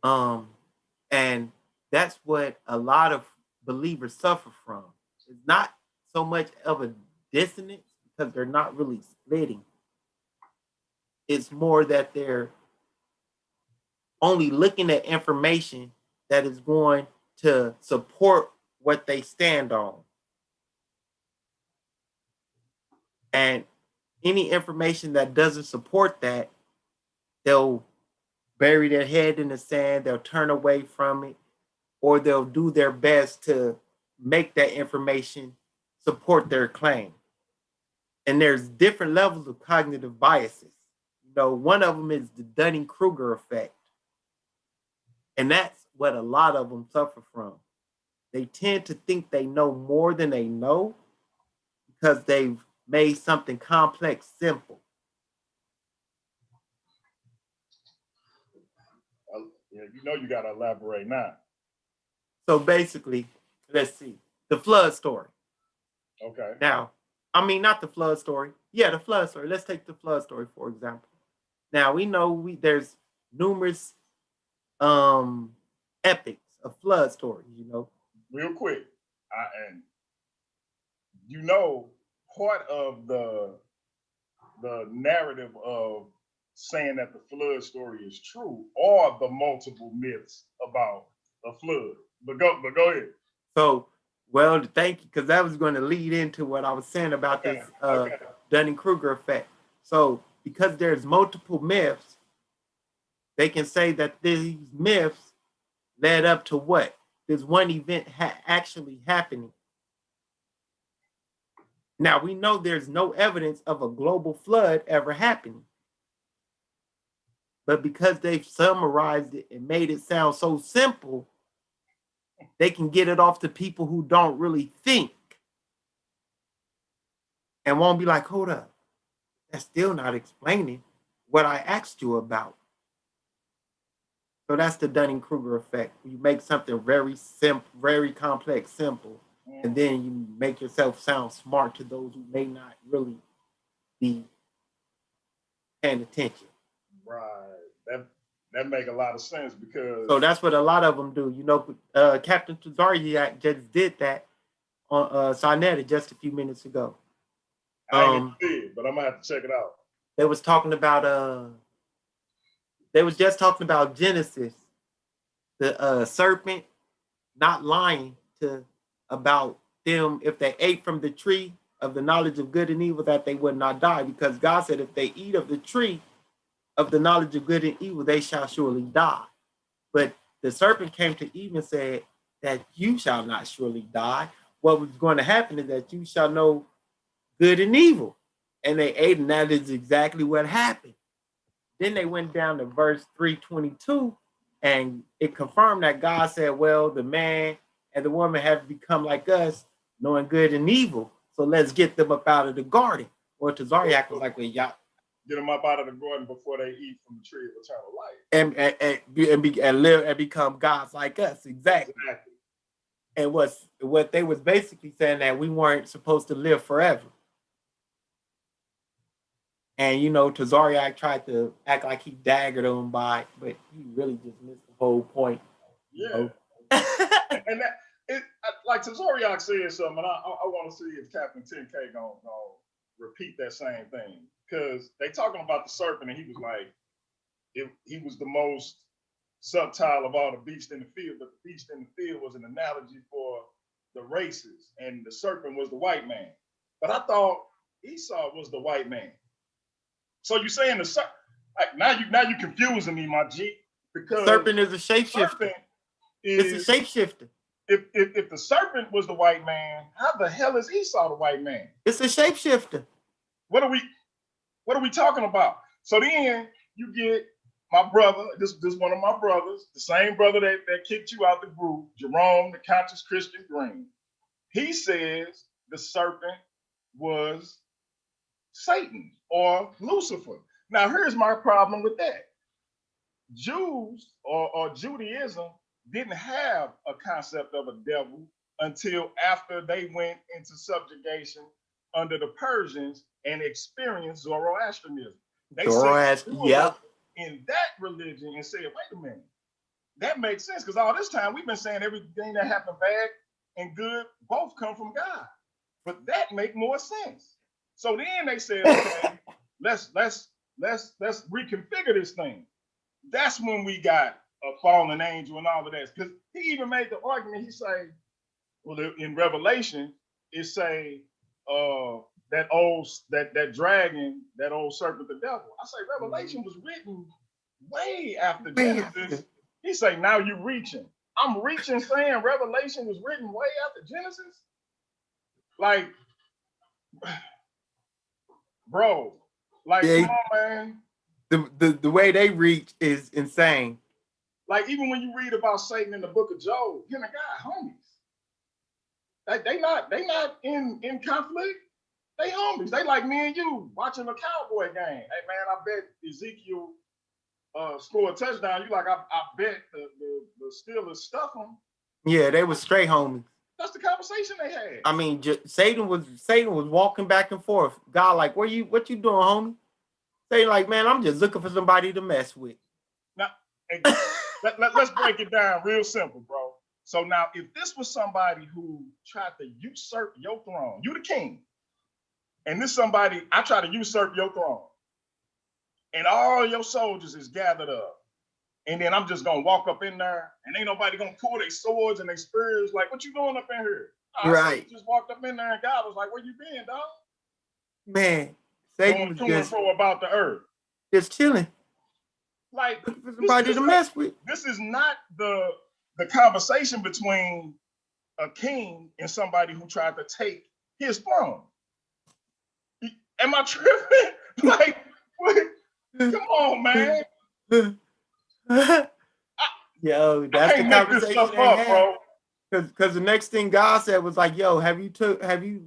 And that's what a lot of believers suffer from. It's not so much of a dissonance because they're not really splitting. It's more that they're only looking at information that is going to support what they stand on. And any information that doesn't support that, they'll bury their head in the sand, they'll turn away from it, or they'll do their best to make that information support their claim. And there's different levels of cognitive biases. One of them is the Dunning-Kruger effect. And that's what a lot of them suffer from. They tend to think they know more than they know because they've made something complex simple. You got to elaborate now. So basically, let's see, the flood story. Okay. Now, I mean, not the flood story. Yeah, the flood story. Let's take the flood story, for example. Now, we know there's numerous epics of flood stories, Real quick, and part of the narrative of saying that the flood story is true are the multiple myths about a flood. But go ahead. So, well, thank you, because that was going to lead into what I was saying about this Dunning-Kruger effect. So, because there's multiple myths, they can say that these myths led up to what? There's one event actually happening. Now, we know there's no evidence of a global flood ever happening. But because they've summarized it and made it sound so simple, they can get it off to people who don't really think and won't be like, hold up, that's still not explaining what I asked you about. So that's the Dunning-Kruger effect. You make something very simple, very complex, simple, and then you make yourself sound smart to those who may not really be paying attention. Right. That make a lot of sense because. So that's what a lot of them do. Captain Tazariak just did that on Sonetta just a few minutes ago. I ain't see it, but I'm gonna have to check it out. They was talking about they was just talking about Genesis, the serpent not lying about them if they ate from the tree of the knowledge of good and evil that they would not die, because God said if they eat of the tree of the knowledge of good and evil, they shall surely die. But the serpent came to Eve and said that you shall not surely die. What was going to happen is that you shall know good and evil. And they ate, and that is exactly what happened. Then they went down to verse 322, and it confirmed that God said, well, the man and the woman have become like us, knowing good and evil. So let's get them up out of the garden. Or Tazariak was like, well, y'all. Get them up out of the garden before they eat from the tree of eternal life. And live and become gods like us. Exactly. And what they was basically saying that we weren't supposed to live forever. And Tazariak tried to act like he daggered him but he really just missed the whole point. Yeah. And like Tazariak said something, and I want to see if Captain 10K gonna repeat that same thing. Because they talking about the serpent, and he was like, he was the most subtle of all the beasts in the field, but the beast in the field was an analogy for the races, and the serpent was the white man. But I thought Esau was the white man. So you're saying the serpent? Like now you confusing me, my G. Because serpent is a shapeshifter. It's a shapeshifter. If the serpent was the white man, how the hell is Esau the white man? It's a shapeshifter. What are we talking about? So then you get my brother, this one of my brothers, the same brother that kicked you out the group, Jerome, the conscious Christian Green. He says the serpent was Satan or Lucifer. Now, here's my problem with that. Jews or Judaism didn't have a concept of a devil until after they went into subjugation under the Persians and experienced Zoroastrianism. They said in that religion and said, wait a minute, that makes sense, because all this time we've been saying everything that happened bad and good both come from God. But that make more sense. So then they said, okay, let's reconfigure this thing. That's when we got a fallen angel and all of that. Because he even made the argument, he say, well, in Revelation, it say that dragon, that old serpent, the devil. I say Revelation was written way after Genesis. He say, now you're reaching. I'm reaching saying Revelation was written way after Genesis. Like, bro, like, come on, man. The way they reach is insane. Like, even when you read about Satan in the book of Job, him and God, homies. Like, they not in conflict. They homies. They like me and you watching a Cowboy game. Hey man, I bet Ezekiel score a touchdown. You like, I bet the Steelers stuff them. Yeah, they were straight homies. That's the conversation they had. I mean, Satan was walking back and forth. God, like, what you doing, homie? Satan, like, man, I'm just looking for somebody to mess with. Now, let's break it down real simple, bro. So now, if this was somebody who tried to usurp your throne, you the king, and this somebody, I try to usurp your throne, and all your soldiers is gathered up, and then I'm just gonna walk up in there, and ain't nobody gonna pull their swords and their spears, like, what you doing up in here? Right. Just walked up in there, and God was like, where you been, dog? Man, Satan Going was to and just fro about the earth. chilling. Like, Looking for somebody to mess with. This is not the conversation between a king and somebody who tried to take his throne. Am I tripping? Like, what? Come on, man. Yo, I that's the can't make this conversation stuff they up, had. bro. Cause the next thing God said was like, yo, have you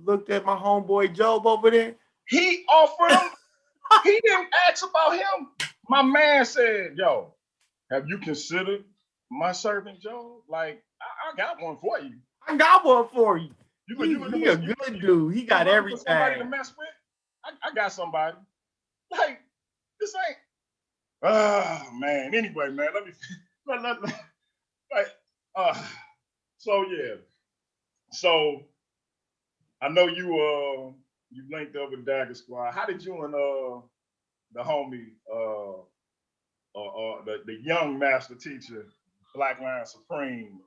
looked at my homeboy Job over there? He offered him. He didn't ask about him. My man said, yo, have you considered my servant Job? Like, I got one for you. I got one for you. He a good dude. He got everything. Somebody to mess with? I got somebody. Like, this ain't. Oh man. Anyway, man, let me. So yeah. So I know you linked up with Dagger Squad. How did you and the homie the young master teacher Black Lion Supreme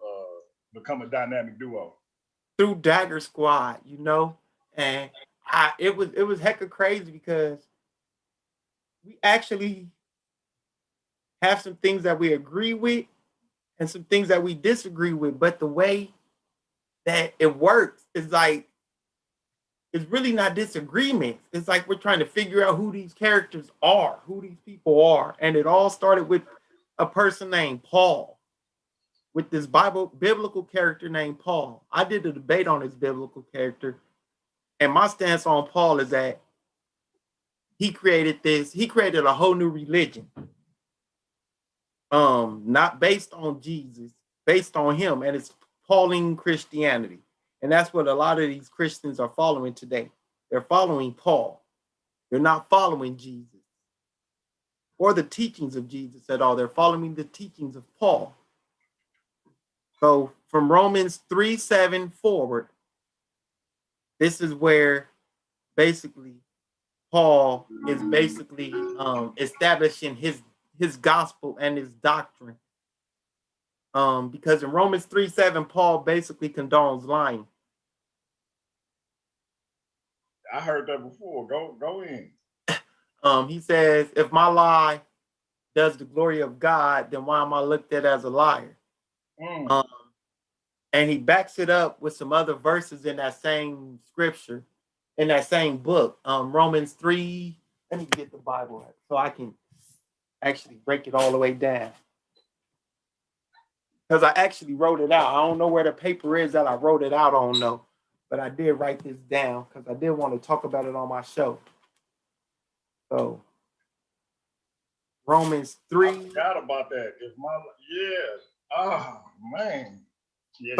become a dynamic duo? Through Dagger Squad, you know, and it was hecka crazy because we actually have some things that we agree with and some things that we disagree with, but the way that it works is like it's really not disagreements. It's like we're trying to figure out who these characters are, who these people are, and it all started with a person named Paul, with this biblical character named Paul. I did a debate on this biblical character, and my stance on Paul is that he created a whole new religion. Not based on Jesus, based on him, and it's Pauline Christianity. And that's what a lot of these Christians are following today. They're following Paul. They're not following Jesus or the teachings of Jesus at all. They're following the teachings of Paul. So from Romans 3:7 forward, this is where basically Paul is basically establishing his gospel and his doctrine. Because in Romans 3:7, Paul basically condones lying. I heard that before. Go in. He says, if my lie does the glory of God, then why am I looked at as a liar? And he backs it up with some other verses in that same scripture, in that same book. Romans 3. Let me get the Bible so I can actually break it all the way down. Because I actually wrote it out. I don't know where the paper is that I wrote it out on, though. But I did write this down because I did want to talk about it on my show. So, Romans 3. I forgot about that. Oh, man. Yeah,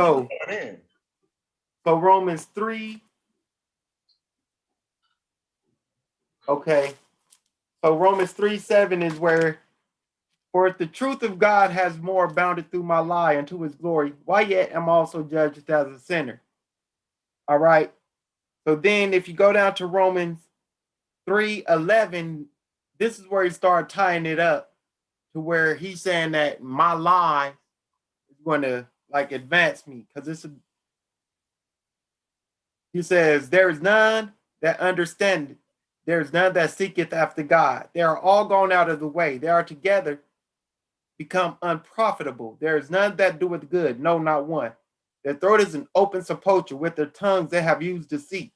so Romans 3. Okay. So Romans 3:7 is where, for if the truth of God has more abounded through my lie unto his glory, why yet am I also judged as a sinner? All right. So then if you go down to Romans 3:11, this is where he started tying it up to where he's saying that my lie is going to like advance me, because he says, there is none that understandeth, there is none that seeketh after God. They are all gone out of the way. They are together become unprofitable. There is none that doeth good, no, not one. Their throat is an open sepulchre. With their tongues they have used deceit.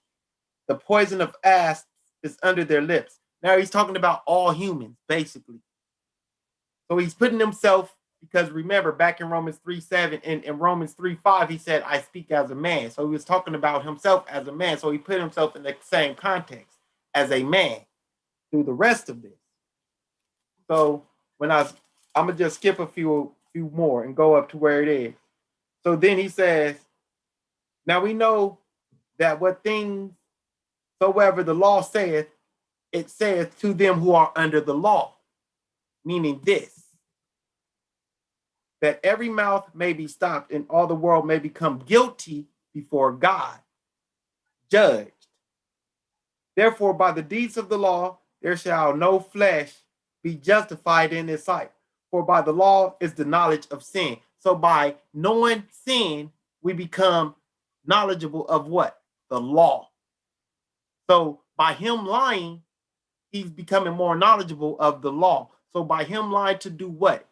The poison of asps is under their lips. Now he's talking about all humans, basically. So he's putting himself, because remember, back in Romans 3:7, in Romans 3:5, he said, I speak as a man. So he was talking about himself as a man. So he put himself in the same context as a man through the rest of this. So I'm gonna just skip a few more and go up to where it is. So then he says, now we know that what things soever the law saith, it saith to them who are under the law, meaning this. that every mouth may be stopped and all the world may become guilty before God, judged. Therefore, by the deeds of the law, there shall no flesh be justified in his sight. For by the law is the knowledge of sin. So by knowing sin, we become knowledgeable of what? The law. So by him lying, he's becoming more knowledgeable of the law. So by him lying to do what?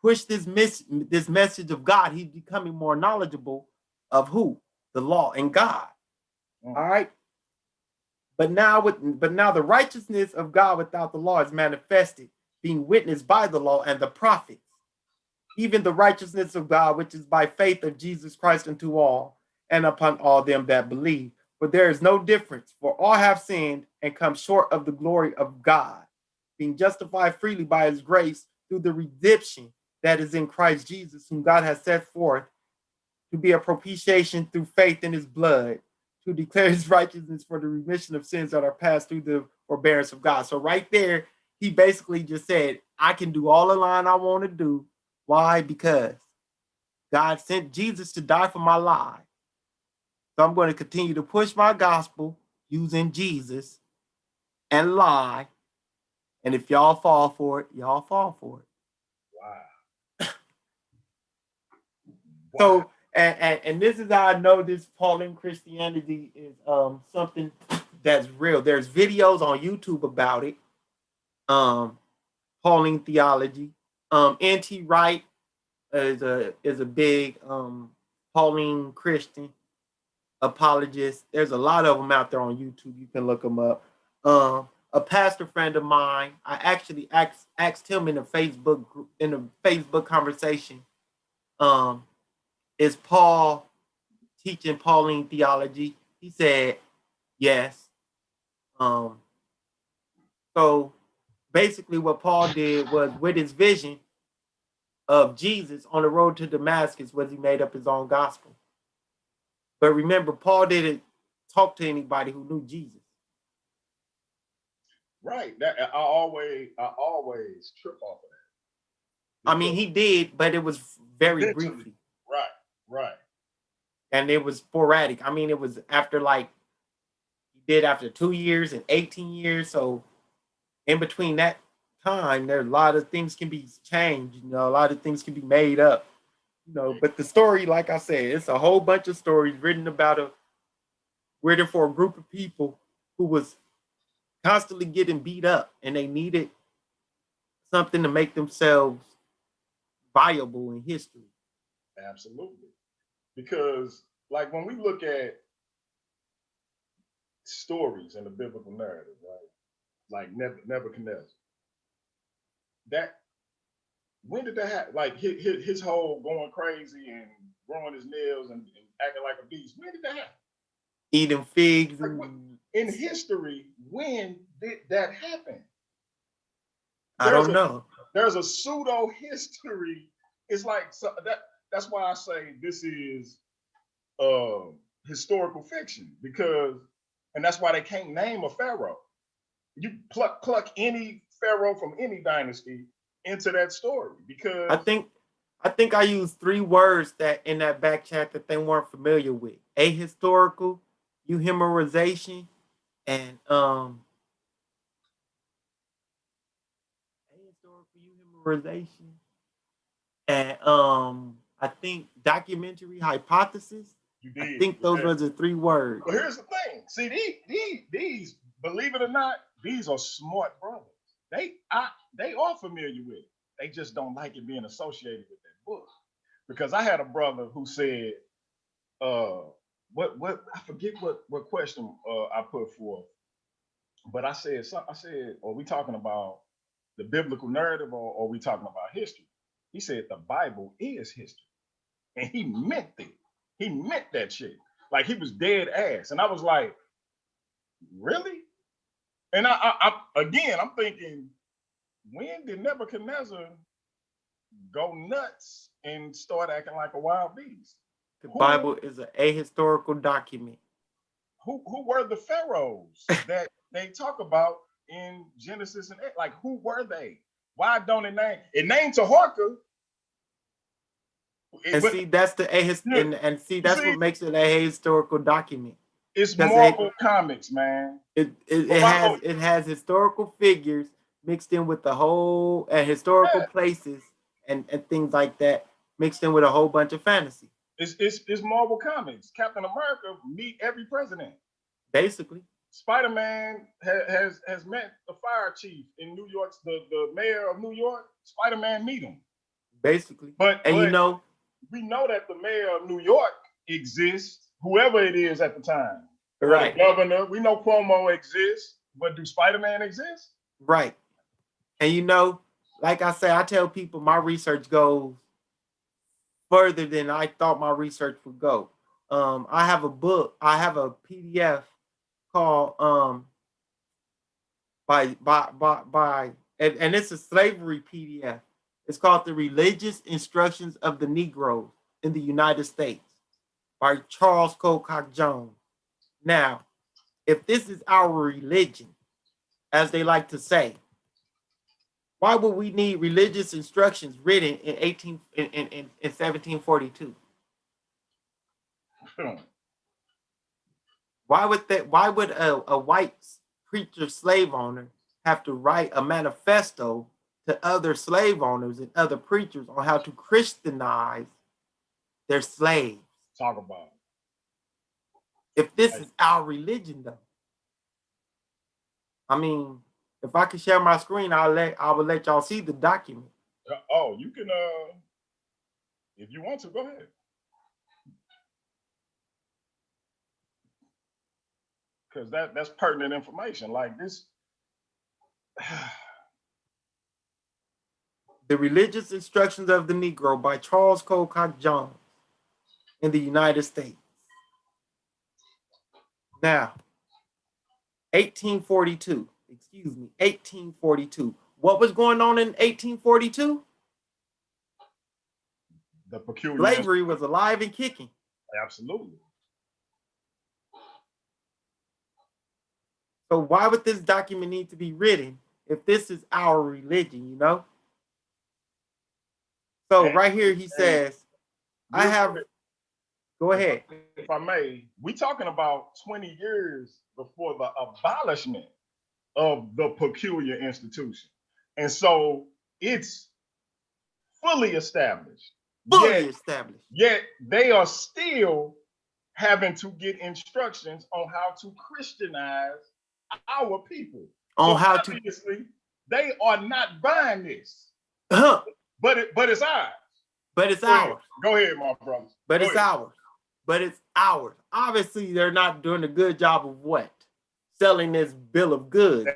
Push this message of God, he's becoming more knowledgeable of who? The law and God. All right. But now the righteousness of God without the law is manifested, being witnessed by the law and the prophets, even the righteousness of God, which is by faith of Jesus Christ unto all, and upon all them that believe. For there is no difference, for all have sinned and come short of the glory of God, being justified freely by his grace through the redemption that is in Christ Jesus, whom God has set forth to be a propitiation through faith in his blood, to declare his righteousness for the remission of sins that are passed through the forbearance of God. So right there, he basically just said, I can do all the line I want to do. Why? Because God sent Jesus to die for my life. So I'm going to continue to push my gospel using Jesus and lie. And if y'all fall for it, y'all fall for it. Wow. So, and this is how I know this Pauline Christianity is something that's real. There's videos on YouTube about it. Pauline theology. N.T. Wright is a big Pauline Christian apologist. There's a lot of them out there on YouTube. You can look them up. A pastor friend of mine, I actually asked him in a Facebook group, in a Facebook conversation, is Paul teaching Pauline theology? He said yes. So basically what Paul did was, with his vision of Jesus on the road to Damascus, was he made up his own gospel. But remember, Paul didn't talk to anybody who knew Jesus. Right. That I always trip off of that. I mean, he did, but it was very briefly. Right. And it was sporadic. I mean, it was after he did after 2 years and 18 years. So in between that time, there's a lot of things can be changed. You know, a lot of things can be made up. You know, but the story, like I said, it's a whole bunch of stories written for a group of people who was constantly getting beat up, and they needed something to make themselves viable in history. Absolutely. Because like when we look at stories in the biblical narrative, right? Like Nebuchadnezzar. When did that happen? Like his whole going crazy and growing his nails and acting like a beast. When did that happen? Eating figs. In history, when did that happen? I don't know. There's a pseudo history. It's like that's why I say this is historical fiction, and that's why they can't name a pharaoh. You pluck any pharaoh from any dynasty into that story, because I think I used 3 words that in that back chat that they weren't familiar with: ahistorical, euhemerization, and I think documentary hypothesis. You did. I think those were the 3 words. But here's the thing. See, these, believe it or not, these are smart brothers. They are familiar with it. They just don't like it being associated with that book. Because I had a brother who said, what I forget what question I put forth, but I said, are we talking about the biblical narrative, or are we talking about history? He said the Bible is history, and he meant it. He meant that shit. Like, he was dead ass, and I was like, really? And I'm thinking, when did Nebuchadnezzar go nuts and start acting like a wild beast? The Bible is an ahistorical document. Who were the pharaohs that they talk about in Genesis and like, who were they? Why don't it name Taharka? And But see, that's the and see, you that's see, what makes it a historical document. it's Because Marvel Comics, man. it has historical figures mixed in with the whole and historical Yeah, places and things like that mixed in with a whole bunch of fantasy. it's Marvel Comics. Captain America meet every president. Basically. Spider-Man has met the fire chief in New York, the mayor of New York. Spider-Man meet him. Basically. But And you know, we know that the mayor of New York exists, whoever it is at the time. right. Or the governor. We know Cuomo exists, but do Spider-Man exist? Right. And you know, like I say, I tell people my research goes further than I thought my research would go. I have a book, I have a PDF called by and it's a slavery PDF. It's called The Religious Instructions of the Negroes in the United States by Charles Colcock Jones. Now, if this is our religion, as they like to say, why would we need religious instructions written in 1742? Why would a white preacher slave owner have to write a manifesto to other slave owners and other preachers on how to Christianize their slaves? Talk about If this is our religion, though. I mean, if I could share my screen, I would let y'all see the document. Oh, you can if you want to, go ahead. Because that's pertinent information. Like this. The Religious Instructions of the Negro by Charles Colcock Jones in the United States. Now, 1842. Excuse me, 1842. What was going on in 1842? The peculiar. Slavery was alive and kicking. Absolutely. So why would this document need to be written if this is our religion, you know? So right here he says, I have, go ahead. If I may, we talking about 20 years before the abolishment of the peculiar institution. And so it's fully established. Yet they are still having to get instructions on how to Christianize our people. On so how obviously, they are not buying this. But it's ours. But it's ours. Go ahead, my brother. But it's ours. But it's ours. Obviously, they're not doing a good job of what? Selling this bill of goods.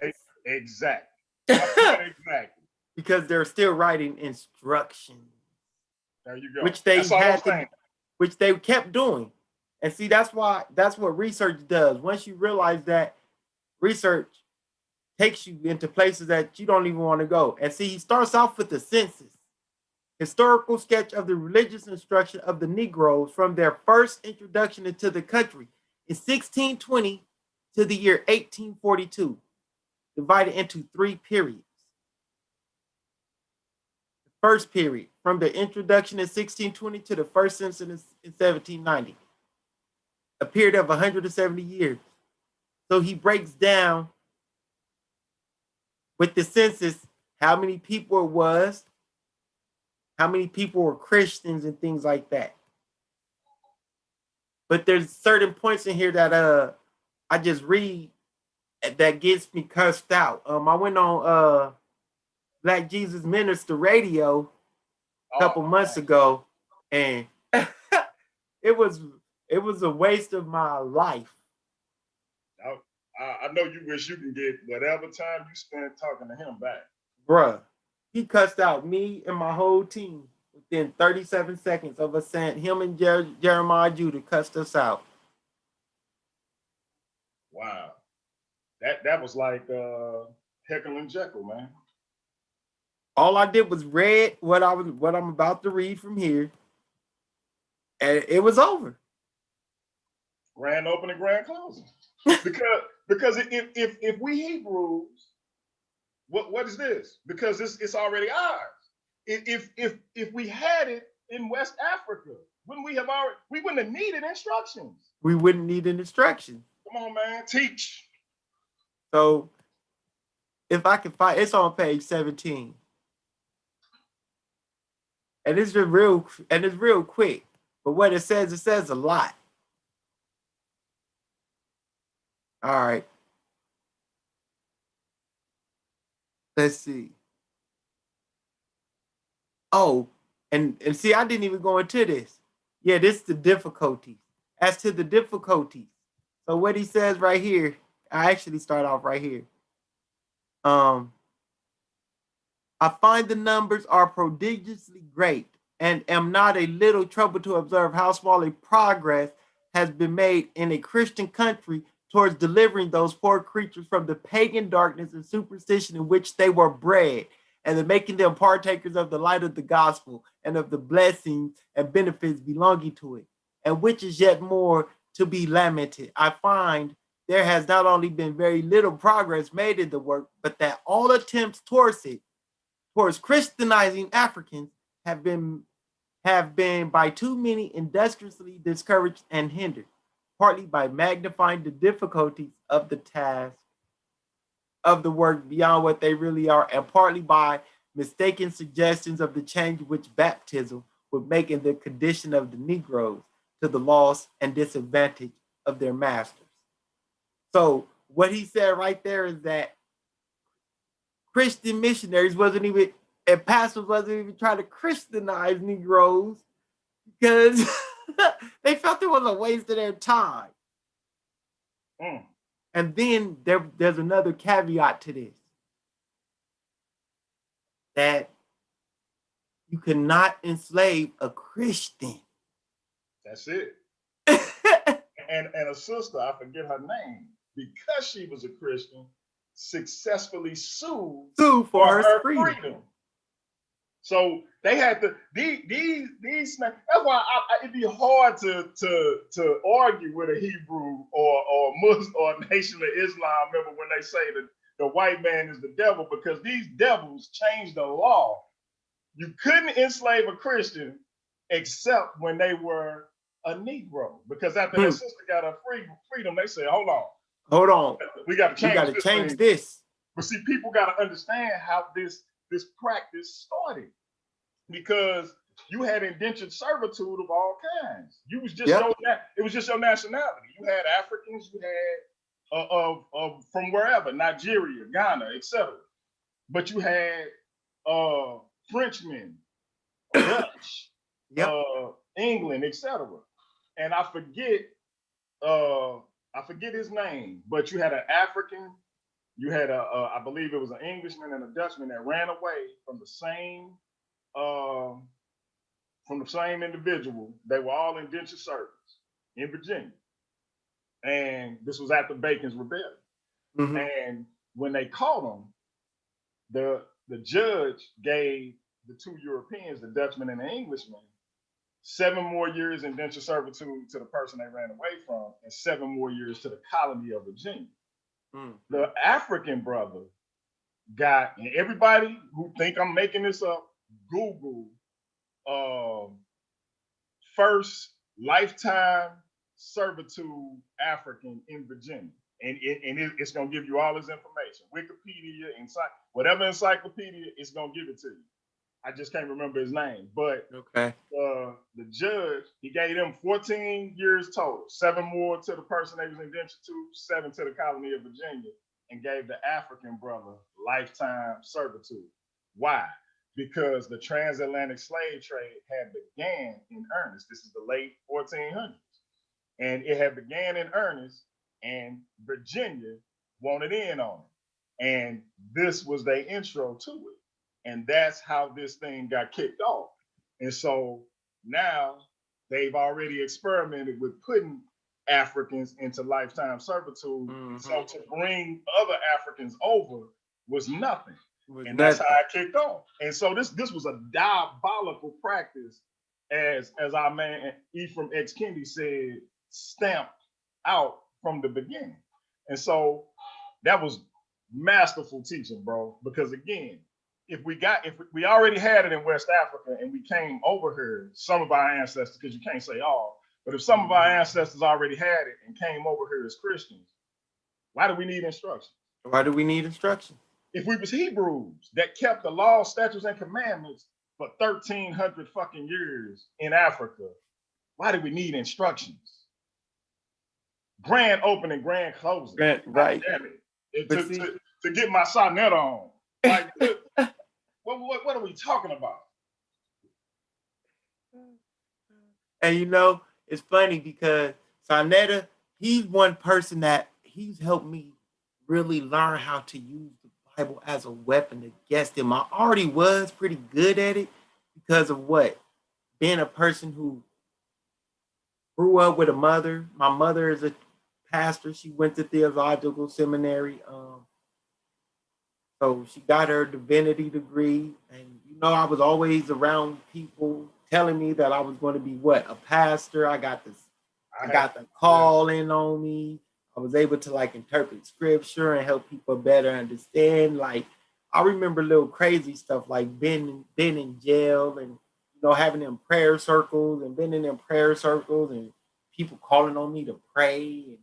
Exactly. Exactly. Because they're still writing instructions. There you go. Which they kept doing. And see, that's what research does. Once you realize that, research takes you into places that you don't even want to go. And see, he starts off with the census. Historical sketch of the religious instruction of the Negroes from their first introduction into the country in 1620 to the year 1842, divided into 3 periods. The first period, from the introduction in 1620 to the first census in 1790, a period of 170 years. So he breaks down with the census how many people it was, how many people were Christians and things like that. But there's certain points in here that I just read that gets me cussed out. I went on Black Jesus Minister Radio a couple months ago, and it was a waste of my life. I know you wish you can get whatever time you spent talking to him back. Bruh, he cussed out me and my whole team within 37 seconds of us saying him and Jeremiah Judah cussed us out. Wow. That was like Heckle and Jekyll, man. All I did was read what I'm about to read from here, and it was over. Grand opening, grand closing. because if we Hebrews, what is this? Because it's already ours. If we had it in West Africa? Wouldn't we have already? We wouldn't have needed instructions. We wouldn't need an instruction. Come on, man, teach. So if I can find, it's on page 17. And it's just real quick. But what it says a lot. All right. Let's see. Oh, and see, I didn't even go into this. Yeah, this is the difficulties. As to the difficulties. So what he says right here, I actually start off right here. I find the numbers are prodigiously great and am not a little troubled to observe how small a progress has been made in a Christian country towards delivering those poor creatures from the pagan darkness and superstition in which they were bred, and then making them partakers of the light of the gospel and of the blessings and benefits belonging to it, and which is yet more to be lamented. I find there has not only been very little progress made in the work, but that all attempts towards Christianizing Africans have been by too many industriously discouraged and hindered, partly by magnifying the difficulties of the task of the work beyond what they really are, and partly by mistaken suggestions of the change which baptism would make in the condition of the Negroes to the loss and disadvantage of their masters. So what he said right there is that Christian missionaries and pastors wasn't even trying to Christianize Negroes because they felt it was a waste of their time. Mm. And then there's another caveat to this, that you cannot enslave a Christian. That's it. and a sister, I forget her name, because she was a Christian, successfully sued for her freedom. So they had to these. That's why it'd be hard to argue with a Hebrew or Muslim or Nation of Islam member when they say that the white man is the devil, because these devils changed the law. You couldn't enslave a Christian except when they were a Negro, because after their sister got her freedom, they said, hold on, we got to change this. But see, people got to understand how this practice started, because you had indentured servitude of all kinds. You was just it was just your nationality. You had Africans, you had from wherever, Nigeria, Ghana, etc. But you had Frenchmen, Dutch, England, etc. And I forget his name, but you had an African, you had I believe it was an Englishman and a Dutchman that ran away from the same individual. They were all indentured servants in Virginia, and this was after Bacon's Rebellion. Mm-hmm. And when they caught them, the judge gave the two Europeans, the Dutchman and the Englishman, 7 more years indentured servitude to the person they ran away from, and 7 more years to the colony of Virginia. Mm. The African brother got, and everybody who think I'm making this up, Google first lifetime servitude African in Virginia. And it's going to give you all this information. Wikipedia, whatever encyclopedia, it's going to give it to you. I just can't remember his name. But the judge, he gave them 14 years total, 7 more to the person they was indentured to, 7 to the colony of Virginia, and gave the African brother lifetime servitude. Why? Because the transatlantic slave trade had began in earnest. This is the late 1400s. And it had began in earnest, and Virginia wanted in on it. And this was their intro to it. And that's how this thing got kicked off. And so now they've already experimented with putting Africans into lifetime servitude. Mm-hmm. So to bring other Africans over was nothing. And that's how it kicked off. And so this was a diabolical practice, as our man Ephraim X. Kendi said, stamped out from the beginning. And so that was masterful teaching, bro, because again, if we already had it in West Africa and we came over here, some of our ancestors, because you can't say all, but if some of our ancestors already had it and came over here as Christians, why do we need instruction? Why do we need instruction? If we was Hebrews that kept the law, statutes, and commandments for 1,300 fucking years in Africa, why do we need instructions? Grand opening, grand closing. Right. Damn it. To get my sonnet on. Like, what are we talking about? And you know, it's funny because Sonetta, he's one person that he's helped me really learn how to use the Bible as a weapon against him. I already was pretty good at it because of what? Being a person who grew up with a mother. My mother is a pastor. She went to theological seminary. So she got her divinity degree. And, you know, I was always around people telling me that I was going to be what? A pastor. I got the calling on me. I was able to like interpret scripture and help people better understand. Like, I remember little crazy stuff like being in jail and, you know, having them prayer circles and being in them prayer circles and people calling on me to pray and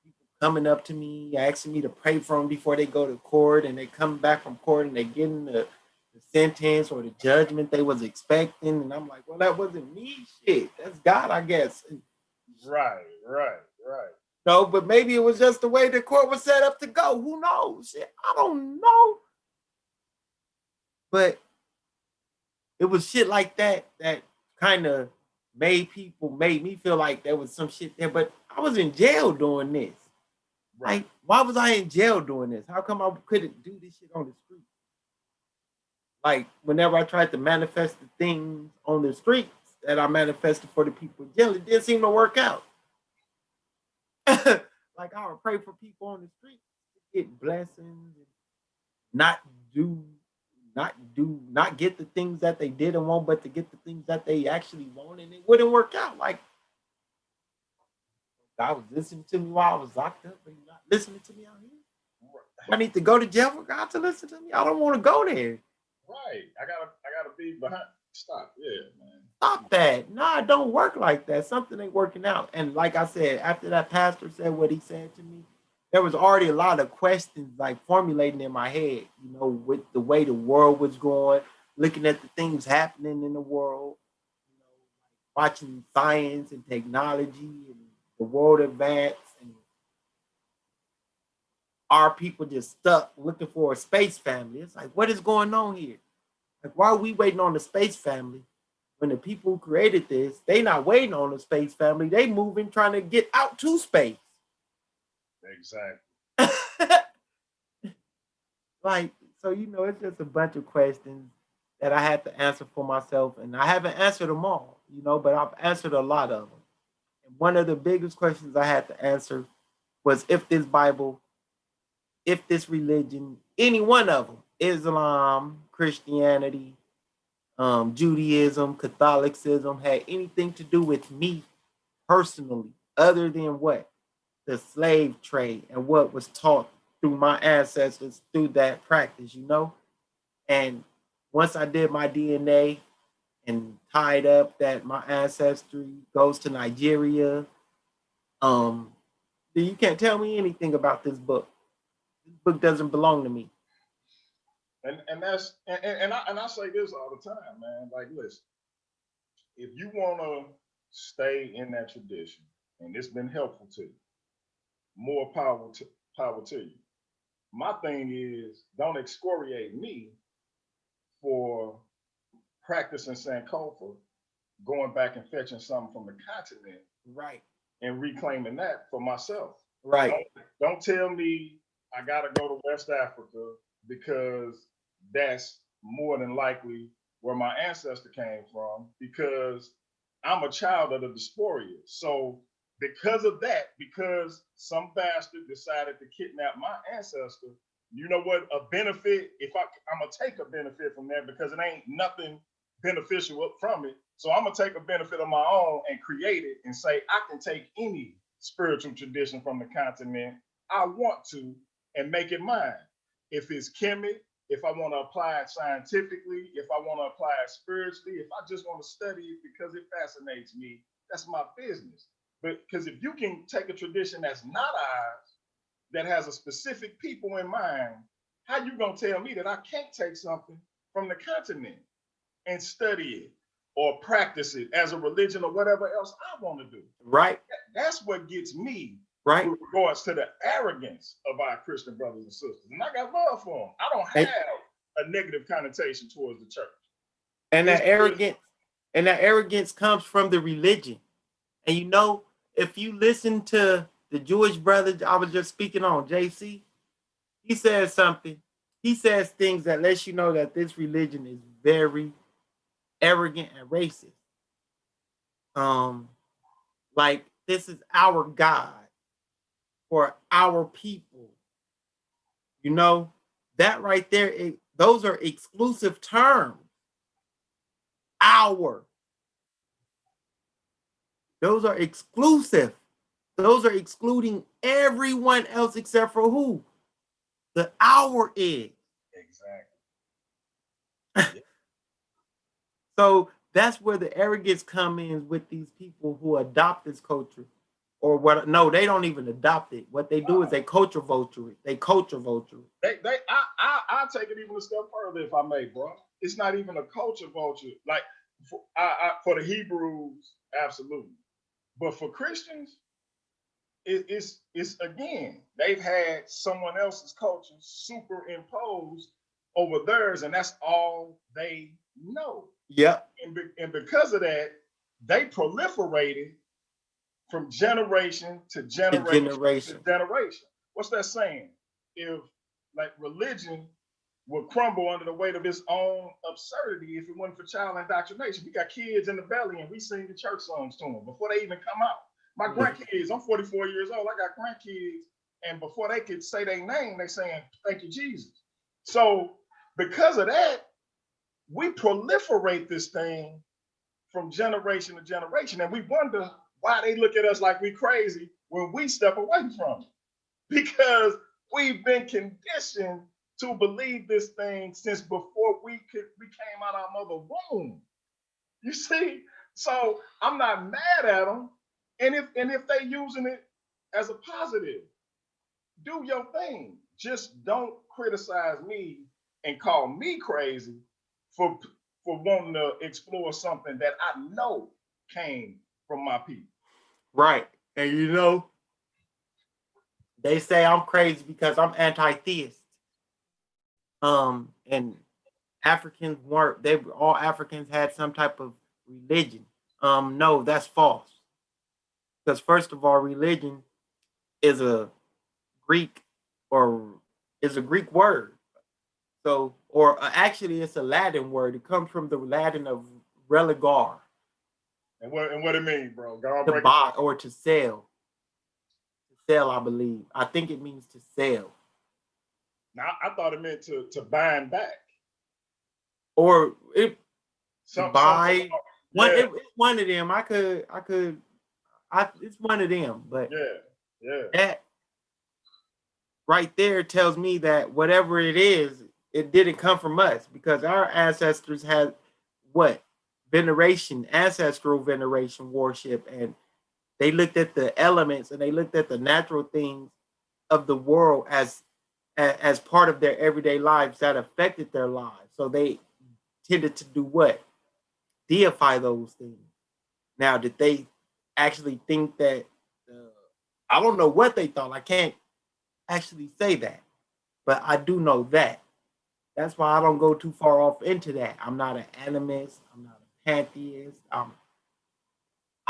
people coming up to me, asking me to pray for them before they go to court, and they come back from court and they getting the sentence or the judgment they was expecting. And I'm like, well, that wasn't me. Shit, that's God, I guess. Right. No, but maybe it was just the way the court was set up to go. Who knows? Shit, I don't know. But it was shit like that that kind of made me feel like there was some shit there. But I was in jail doing this. Right. Like, why was I in jail doing this? How come I couldn't do this shit on the street? Like, whenever I tried to manifest the things on the streets that I manifested for the people in jail, it didn't seem to work out. Like, I would pray for people on the street to get blessings and not get the things that they didn't want, but to get the things that they actually want, and it wouldn't work out. Like, God was listening to me while I was locked up, and not listening to me out here. I need to go to jail for God to listen to me. I don't want to go there. Right. I gotta be behind. Stop. Yeah, man. Stop that. Nah, it don't work like that. Something ain't working out. And like I said, after that pastor said what he said to me, there was already a lot of questions like formulating in my head, you know, with the way the world was going, looking at the things happening in the world, you know, watching science and technology and the world advance, and our people just stuck looking for a space family. It's like, what is going on here? Like, why are we waiting on the space family when the people who created this, they not waiting on the space family, they moving, trying to get out to space. Exactly. Like, so, you know, it's just a bunch of questions that I had to answer for myself, and I haven't answered them all, you know, but I've answered a lot of them. And one of the biggest questions I had to answer was if this Bible, if this religion, any one of them, Islam, Christianity, Judaism, Catholicism, had anything to do with me personally, other than what? The slave trade and what was taught through my ancestors through that practice, you know? And once I did my DNA and tied up that my ancestry goes to Nigeria, you can't tell me anything about this book. This book doesn't belong to me. And I say this all the time, man. Like, listen, if you want to stay in that tradition, and it's been helpful to you, more power to you. My thing is, don't excoriate me for practicing Sankofa, going back and fetching something from the continent, right, and reclaiming that for myself. Right. Don't tell me I gotta go to West Africa because that's more than likely where my ancestor came from, because I'm a child of the diaspora. So because of that, because some bastard decided to kidnap my ancestor, you know what? A benefit, I'm gonna take a benefit from that because it ain't nothing beneficial from it. So I'm gonna take a benefit of my own and create it and say I can take any spiritual tradition from the continent I want to and make it mine. If it's Kemet, if I want to apply it scientifically, if I want to apply it spiritually, if I just want to study it because it fascinates me, that's my business. But because if you can take a tradition that's not ours, that has a specific people in mind, how you gonna tell me that I can't take something from the continent and study it or practice it as a religion or whatever else I want to do? Right. That's what gets me Right. with regards to the arrogance of our Christian brothers and sisters. And I got love for them. I don't And, have a negative connotation towards the church. and It's that just, arrogance comes from the religion. And you know, if you listen to the Jewish brother I was just speaking on, JC, he says something. He says things that lets you know that this religion is very arrogant and racist. Like this is our God for our people. You know, that right there, those are exclusive terms. Our. Those are exclusive. Those are excluding everyone else except for who? The our is. exactly. So that's where the arrogance comes in with these people who adopt this culture. Or what? No, they don't even adopt it. What they do is they culture vulture it. They culture vulture it. I'll take it even a step further if I may, bro. It's not even a culture vulture. Like for the Hebrews, absolutely. But for Christians, it's again, they've had someone else's culture superimposed over theirs, and that's all they know. Yep. And because of that, they proliferated from generation to generation to generation. What's that saying? If like religion would crumble under the weight of its own absurdity if it wasn't for child indoctrination. We got kids in the belly and we sing the church songs to them before they even come out. My grandkids, I'm 44 years old, I got grandkids, and before they could say their name, they saying, thank you, Jesus. So because of that, we proliferate this thing from generation to generation, and we wonder why they look at us like we crazy when we step away from it. Because we've been conditioned to believe this thing since before we came out our mother womb. You see? So I'm not mad at them. And if they using it as a positive, do your thing. Just don't criticize me and call me crazy for wanting to explore something that I know came from my people. Right. And you know, they say I'm crazy because I'm anti-theist. And Africans weren't, they all Africans had some type of religion. No, that's false. Because first of all, religion is a Greek or is a Greek word. So, or actually, it's a Latin word. It comes from the Latin of religar. And what it mean, bro? To buy or to sell. To sell, I believe. I think it means to sell. Now, I thought it meant to bind back. Or it to buy. Yeah. It's one of them. It's one of them. But yeah, that right there tells me that whatever it is, it didn't come from us because our ancestors had what? Veneration, ancestral veneration, worship, and they looked at the elements and they looked at the natural things of the world as part of their everyday lives that affected their lives. So they tended to do what? Deify those things. Now, did they actually think that? I don't know what they thought. I can't actually say that, but I do know that. That's why I don't go too far off into that. I'm not an animist. I'm not a pantheist. I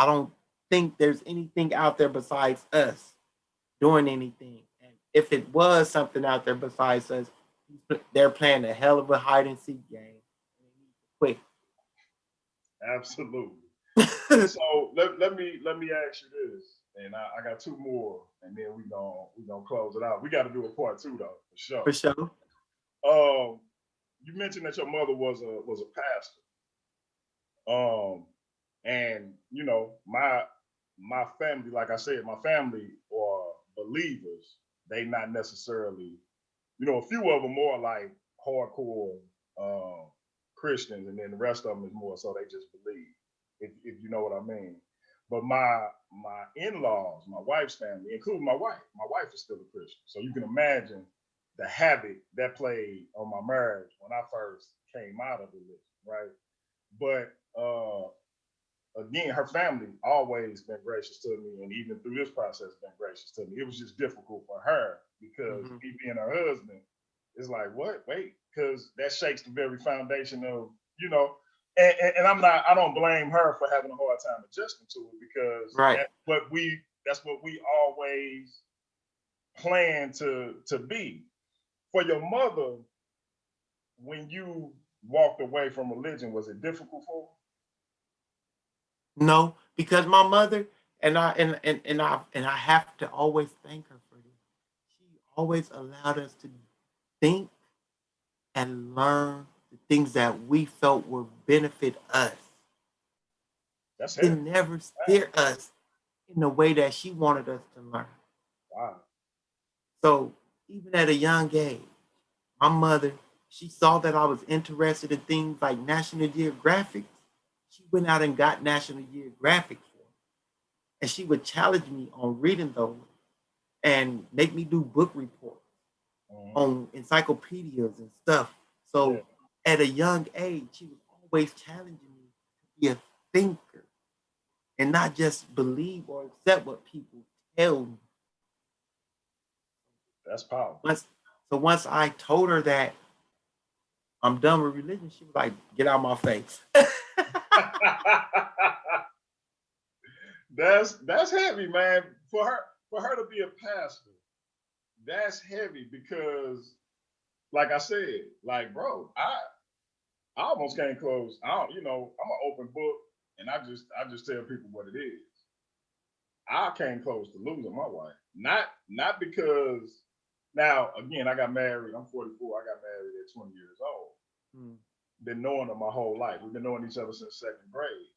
don't think there's anything out there besides us doing anything. And if it was something out there besides us, they're playing a hell of a hide and seek game. Quick. Absolutely. So let me ask you this, and I got two more, and then we gonna close it out. We got to do a part two though, for sure. For sure. You mentioned that your mother was a pastor. And you know, my family, like I said, my family are believers. They not necessarily, you know, a few of them more like hardcore Christians, and then the rest of them is more so they just believe, if you know what I mean. But my in-laws, my wife's family, including my wife is still a Christian. So you can imagine the havoc that played on my marriage when I first came out of religion, right? But again, her family always been gracious to me, and even through this process, been gracious to me. It was just difficult for her because me being her husband, it's like, what? Wait, because that shakes the very foundation of, you know. And I don't blame her for having a hard time adjusting to it, because that's what we always plan to be. For your mother, when you walked away from religion, was it difficult for her? No, because my mother and I have to always thank her for this. She always allowed us to think and learn the things that we felt would benefit us. That's She it. never steer us in the way that she wanted us to learn. Wow. So even at a young age, my mother, she saw that I was interested in things like National Geographic. She went out and got National Geographic for me. And she would challenge me on reading those and make me do book reports on encyclopedias and stuff. So at a young age, she was always challenging me to be a thinker and not just believe or accept what people tell me. That's powerful. Once I told her that I'm done with religion, she was like, "Get out of my face." That's heavy, man. For her to be a pastor, that's heavy because, like I said, like, bro, I almost came close. I don't, I'm an open book, and I just tell people what it is. I came close to losing my wife. Not because, now again, I got married. I'm 44. I got married at 20 years old. Been knowing her my whole life. We've been knowing each other since second grade.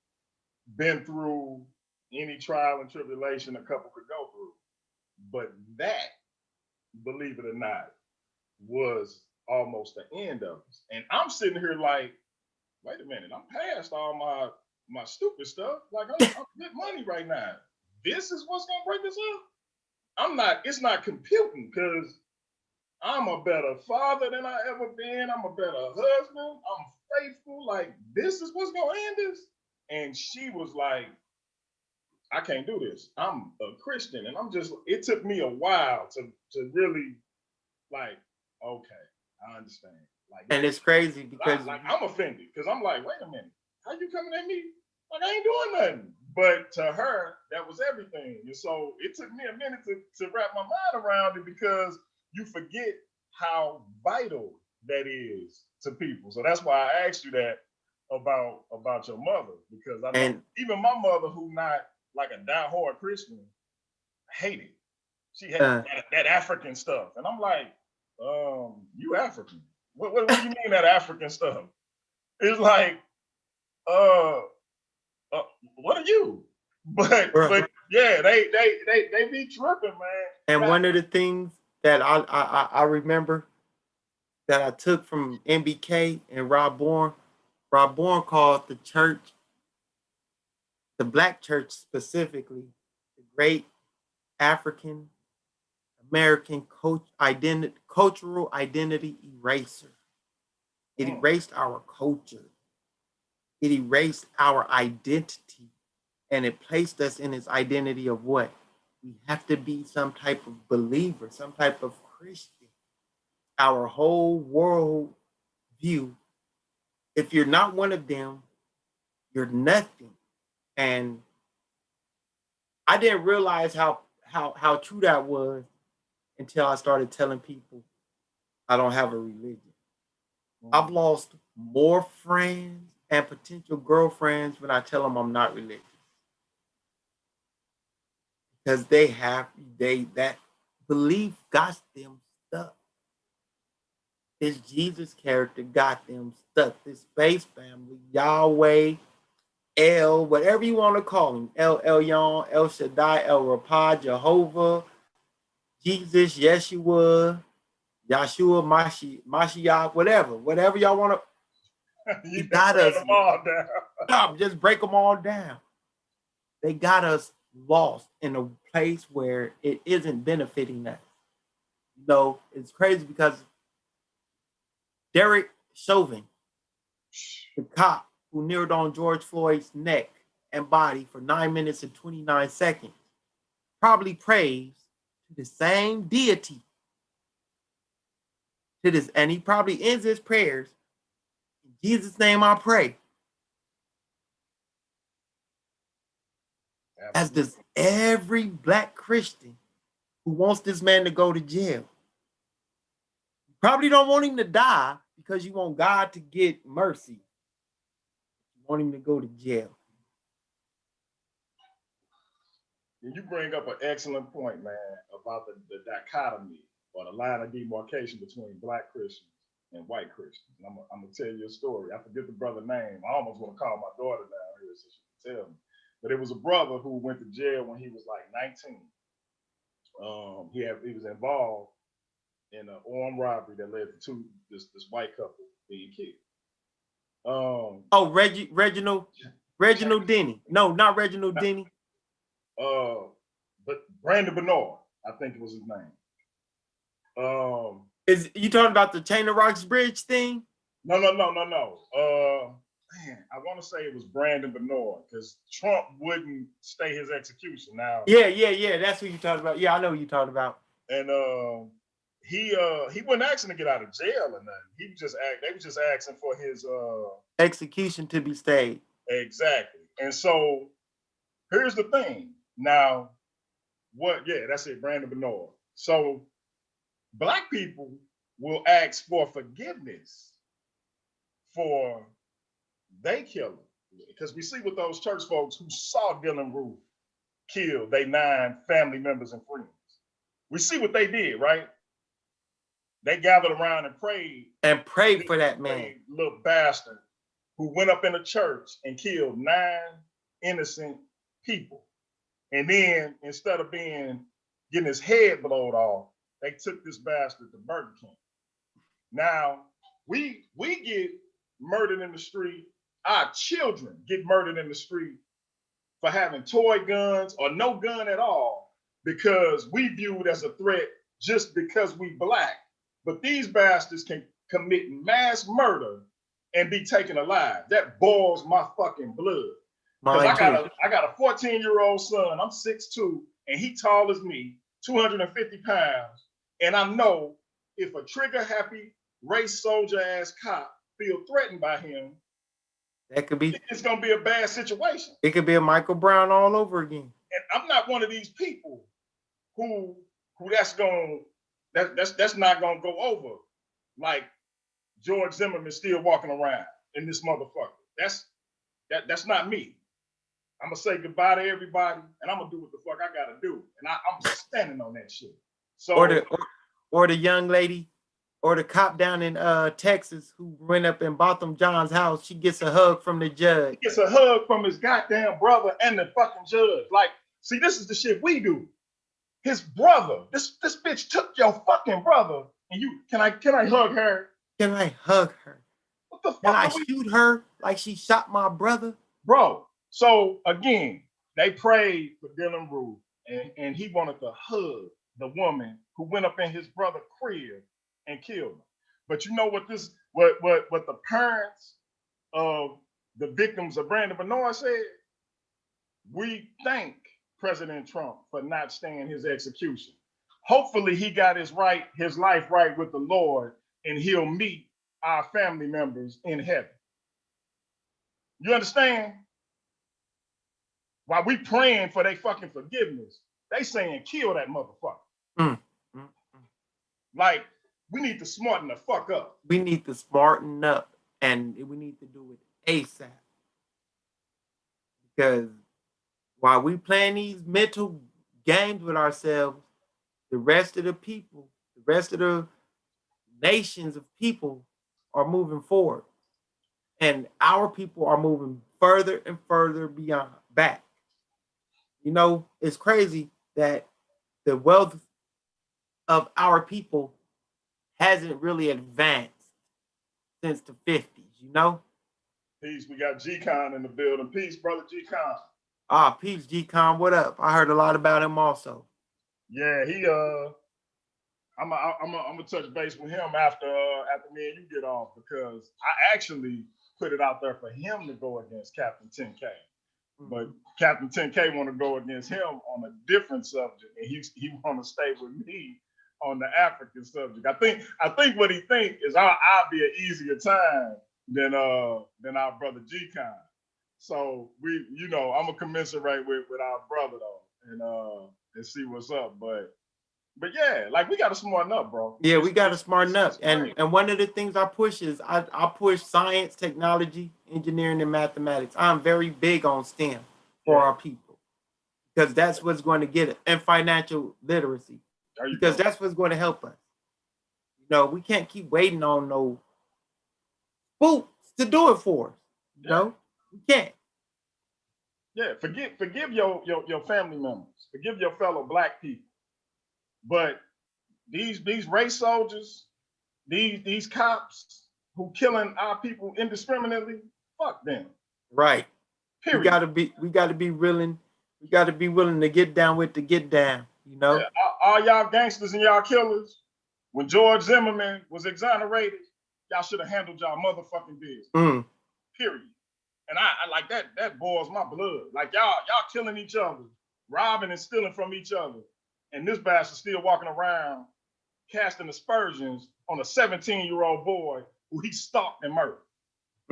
Been through any trial and tribulation a couple could go through. But that, believe it or not, was almost the end of us. And I'm sitting here like, wait a minute, I'm past all my stupid stuff. Like, I'm good money right now. This is what's gonna break us up? It's not computing, because I'm a better father than I ever been. I'm a better husband. I'm faithful. Like, this is what's gonna end this. And she was like, I can't do this. I'm a Christian. And it took me a while to really, like, okay, I understand. Like, and it's crazy because I'm offended, because I'm like, wait a minute, how you coming at me? Like, I ain't doing nothing. But to her, that was everything. And so it took me a minute to wrap my mind around it, because you forget how vital that is to people. So that's why I asked you that about your mother, because I know even my mother, who not like a diehard Christian, hated. She hated that African stuff. And I'm like, you African. What do you mean that African stuff? It's like, what are you? But yeah, they be tripping, man. And one of the things that I remember that I took from MBK and Rob Bourne called the church, the Black church specifically, the great African American cultural identity eraser. It erased our culture. It erased our identity, and it placed us in its identity of what? We have to be some type of believer, some type of Christian. Our whole world view. If you're not one of them, you're nothing. And I didn't realize how true that was until I started telling people I don't have a religion. I've lost more friends and potential girlfriends when I tell them I'm not religious, because that belief got them stuck. This Jesus character got them stuck. This space family, Yahweh, El, whatever you want to call him, El Elyon, El Shaddai, El Rapha, Jehovah, Jesus, Yeshua, Yahshua, Mashiach, whatever y'all want to. You got burn us. them all down. Stop, just break them all down. They got us lost in a place where it isn't benefiting us. You know, it's crazy because Derek Chauvin, the cop who kneeled on George Floyd's neck and body for 9 minutes and 29 seconds, probably prays to the same deity. To this, and he probably ends his prayers. In Jesus' name I pray. Absolutely. As does every black Christian who wants this man to go to jail. You probably don't want him to die because you want God to get mercy. You want him to go to jail. And you bring up an excellent point, man, about the dichotomy or the line of demarcation between black Christians and white Christians. And I'm gonna tell you a story. I forget the brother's name. I almost want to call my daughter down here so she can tell me. But it was a brother who went to jail when he was like 19. He was involved in an armed robbery that led to this white couple being killed. Reginald Denny. No, not Reginald Denny. But Brandon Bernard, I think it was his name. Is you talking about the Chain of Rocks Bridge thing? No. Man, I want to say it was Brandon Bernard because Trump wouldn't stay his execution. Now, yeah. That's who you talking about. Yeah, I know who you talking about. And he wasn't asking to get out of jail or nothing. They was just asking for his execution to be stayed. Exactly. And so here's the thing. Now, that's it, Brandon Bernard. So black people will ask for forgiveness for they killer. Because we see with those church folks who saw Dylan Roof kill their 9 family members and friends. We see what they did, right? They gathered around and prayed. And prayed for that man. Little bastard who went up in a church and killed 9 innocent people. And then instead of getting his head blowed off, they took this bastard to Burger King. Now, we get murdered in the street. Our children get murdered in the street for having toy guns or no gun at all because we viewed as a threat just because we black. But these bastards can commit mass murder and be taken alive. That boils my fucking blood. Because I got a 14-year-old son. I'm 6'2", and he tall as me, 250 pounds. And I know if a trigger-happy race soldier ass cop feel threatened by him, it's gonna be a bad situation. It could be a Michael Brown all over again. And I'm not one of these people who that's not gonna go over. Like George Zimmerman still walking around in this motherfucker. That's not me. I'm gonna say goodbye to everybody, and I'm gonna do what the fuck I gotta do, and I'm standing on that shit. So or the young lady, or the cop down in Texas who went up and Botham John's house, she gets a hug from the judge. He gets a hug from his goddamn brother and the fucking judge. Like, see, this is the shit we do. His brother, this bitch took your fucking brother, and can I hug her? Can I hug her? What the fuck? Can I shoot her like she shot my brother? Bro, so again, they prayed for Dylan Roof, and he wanted to hug the woman who went up in his brother's crib and killed him. But you know what the parents of the victims of Brandon Bernard said? We thank President Trump for not staying his execution. Hopefully he got his life right with the Lord, and he'll meet our family members in heaven. You understand? While we praying for their fucking forgiveness, they saying kill that motherfucker. Like, we need to smarten the fuck up. We need to smarten up, and we need to do it ASAP. Because while we playing these mental games with ourselves, the rest of the people, the rest of the nations of people are moving forward. And our people are moving further and further back. You know, it's crazy that the wealth of our people hasn't really advanced since the 50s, you know? Peace. We got G-Con in the building. Peace, brother G-Con. Ah, peace, G-Con, what up? I heard a lot about him also. Yeah, I'm gonna touch base with him after me and you get off, because I actually put it out there for him to go against Captain 10K. But Captain 10K want to go against him on a different subject, and he want to stay with me on the African subject. I think what he think is I'll be an easier time than our brother G-Con. So I'm gonna commensurate with our brother though, and see what's up. But yeah, like, we gotta smarten up, bro. Yeah, we got to smarten up. And one of the things I push is I push science, technology, engineering, and mathematics. I'm very big on STEM for our people, because that's what's going to get it, and financial literacy, because that's what's going to help us. You know, we can't keep waiting on no spooks to do it for us. You know, we can't. Yeah, forgive your family members, forgive your fellow Black people, but these race soldiers, these cops who killing our people indiscriminately, fuck them. Right. Period. We gotta be willing. We gotta be willing to get down with the get down. You know, yeah, all y'all gangsters and y'all killers. When George Zimmerman was exonerated, y'all should have handled y'all motherfucking business. Period. And I like that. That boils my blood. Like, y'all killing each other, robbing and stealing from each other, and this bastard still walking around casting aspersions on a 17-year-old boy who he stalked and murdered.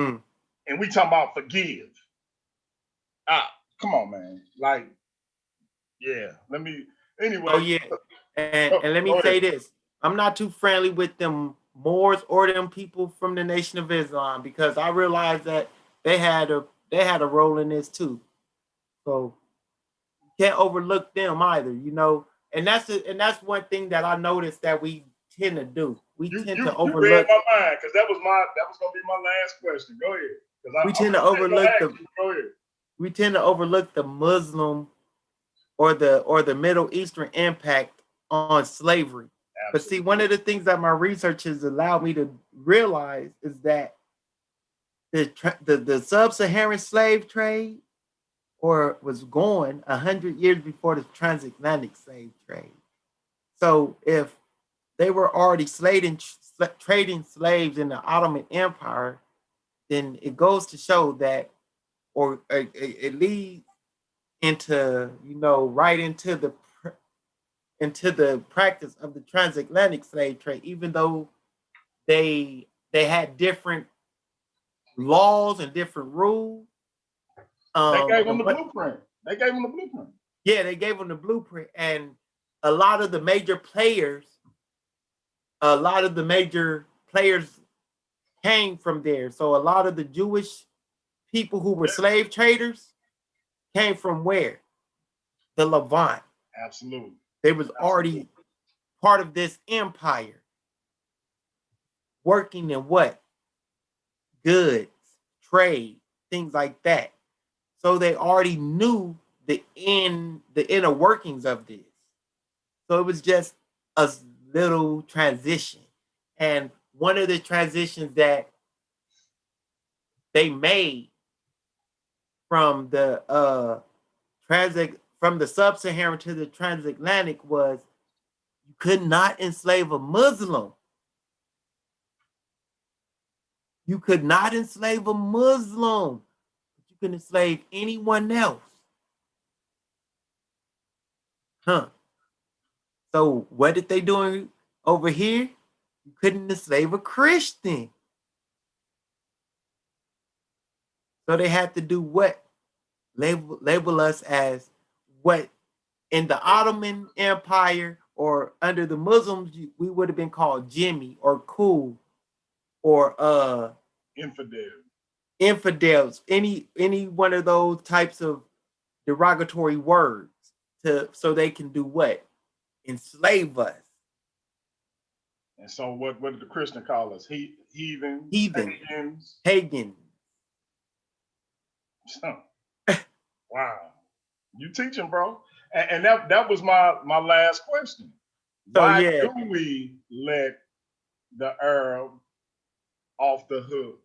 And we talking about forgive. Come on, man. Like, yeah. Anyway. Oh yeah. And let me say this. I'm not too friendly with them Moors or them people from the Nation of Islam, because I realized that they had a role in this too. So you can't overlook them either, you know. And that's one thing that I noticed that we tend to do. We tend to overlook. You read my mind, because that was gonna be my last question. Go ahead. We tend to overlook we tend to overlook the Muslim or the Middle Eastern impact on slavery. Absolutely. But see, one of the things that my research has allowed me to realize is that the sub-Saharan slave trade was going 100 years before the transatlantic slave trade. So if they were already trading slaves in the Ottoman Empire, then it goes to show that, or it leads into, right into the practice of the transatlantic slave trade, even though they had different laws and different rules. They gave them the blueprint. Yeah, they gave them the blueprint, and a lot of the major players came from there. So a lot of the Jewish people who were slave traders came from where? The Levant. Absolutely. They was already part of this empire, working in what? Goods, trade, things like that. So they already knew the inner workings of this. So it was just a little transition. And one of the transitions that they made from the sub-Saharan to the transatlantic was, you could not enslave a Muslim. You could not enslave a Muslim, but you could enslave anyone else. So what did they do over here? You couldn't enslave a Christian. So they had to do what? Label us as what in the Ottoman Empire or under the Muslims we would have been called Jimmy or cool or infidels, any one of those types of derogatory words, so they can do what? Enslave us. And so what did the Christian call us? Heathens. Pagans. Wow. You teaching, bro. And that was my last question. So, Why do we let the Arab off the hook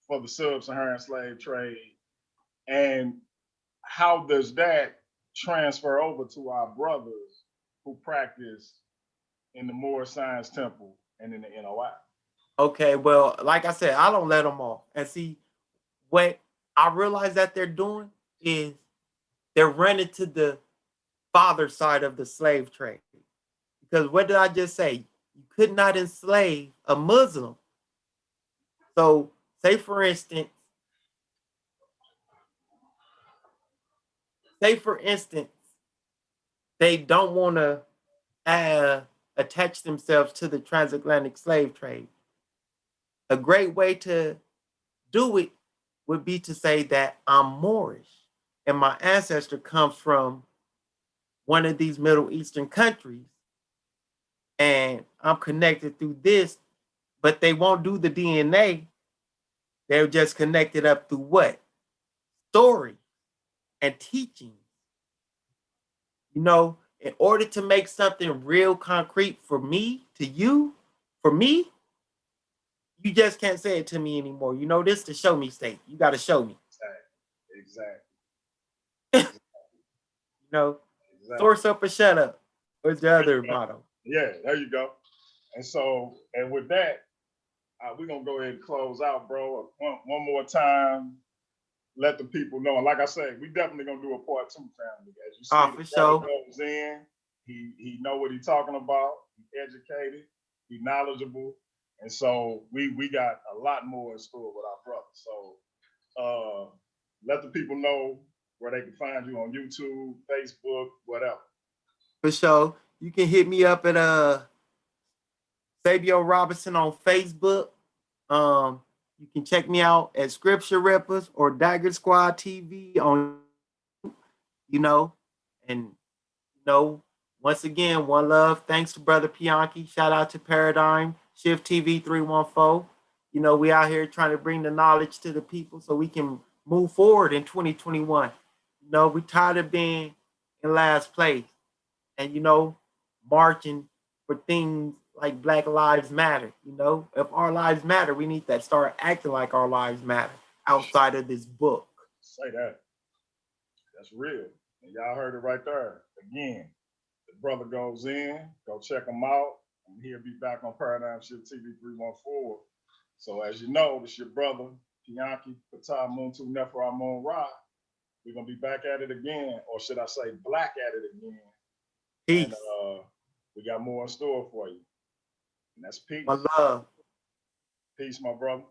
for the sub-Saharan slave trade, and how does that transfer over to our brothers who practice in the Moorish Science Temple and in the NOI? Okay, well, like I said, I don't let them off. And see, what I realize that they're doing is they're running to the father side of the slave trade. Because what did I just say? You could not enslave a Muslim. So, say for instance, they don't want to attach themselves to the transatlantic slave trade. A great way to do it would be to say that I'm Moorish and my ancestor comes from one of these Middle Eastern countries and I'm connected through this, but they won't do the DNA. They're just connected up through what? Story and teaching. You know, in order to make something real concrete for me, to you, for me, you just can't say it to me anymore. You know, this is the show me state. You got to show me. Exactly. You know, source up or shut up. What's the other motto? Yeah, there you go. And so, and with that, we're going to go ahead and close out, bro. One more time, let the people know. And like I said, we definitely going to do a part 2, family. As you see, for sure. Goes in, he know what he's talking about. He's educated. He's knowledgeable. And so we got a lot more in store with our brother. So let the people know where they can find you on YouTube, Facebook, whatever. For sure. You can hit me up at Sabio Robinson on Facebook. You can check me out at Scripture Rippers or Dagger Squad TV on, you know, and once again, one love. Thanks to Brother Pianki. Shout out to Paradigm Shift TV 314. You know, we out here trying to bring the knowledge to the people so we can move forward in 2021. You know, we tired of being in last place and, marching for things like Black Lives Matter. You know, if our lives matter, we need to start acting like our lives matter outside of this book. Say that. That's real. And y'all heard it right there. Again, the brother goes in, go check him out, and he'll be back on Paradigm Shift TV 314. So as you know, this your brother, Pianki Patah Muntu Nefer Amun Ra. We're gonna be back at it again, or should I say black at it again. Peace. And we got more in store for you. And that's peace. My love. Peace, my brother.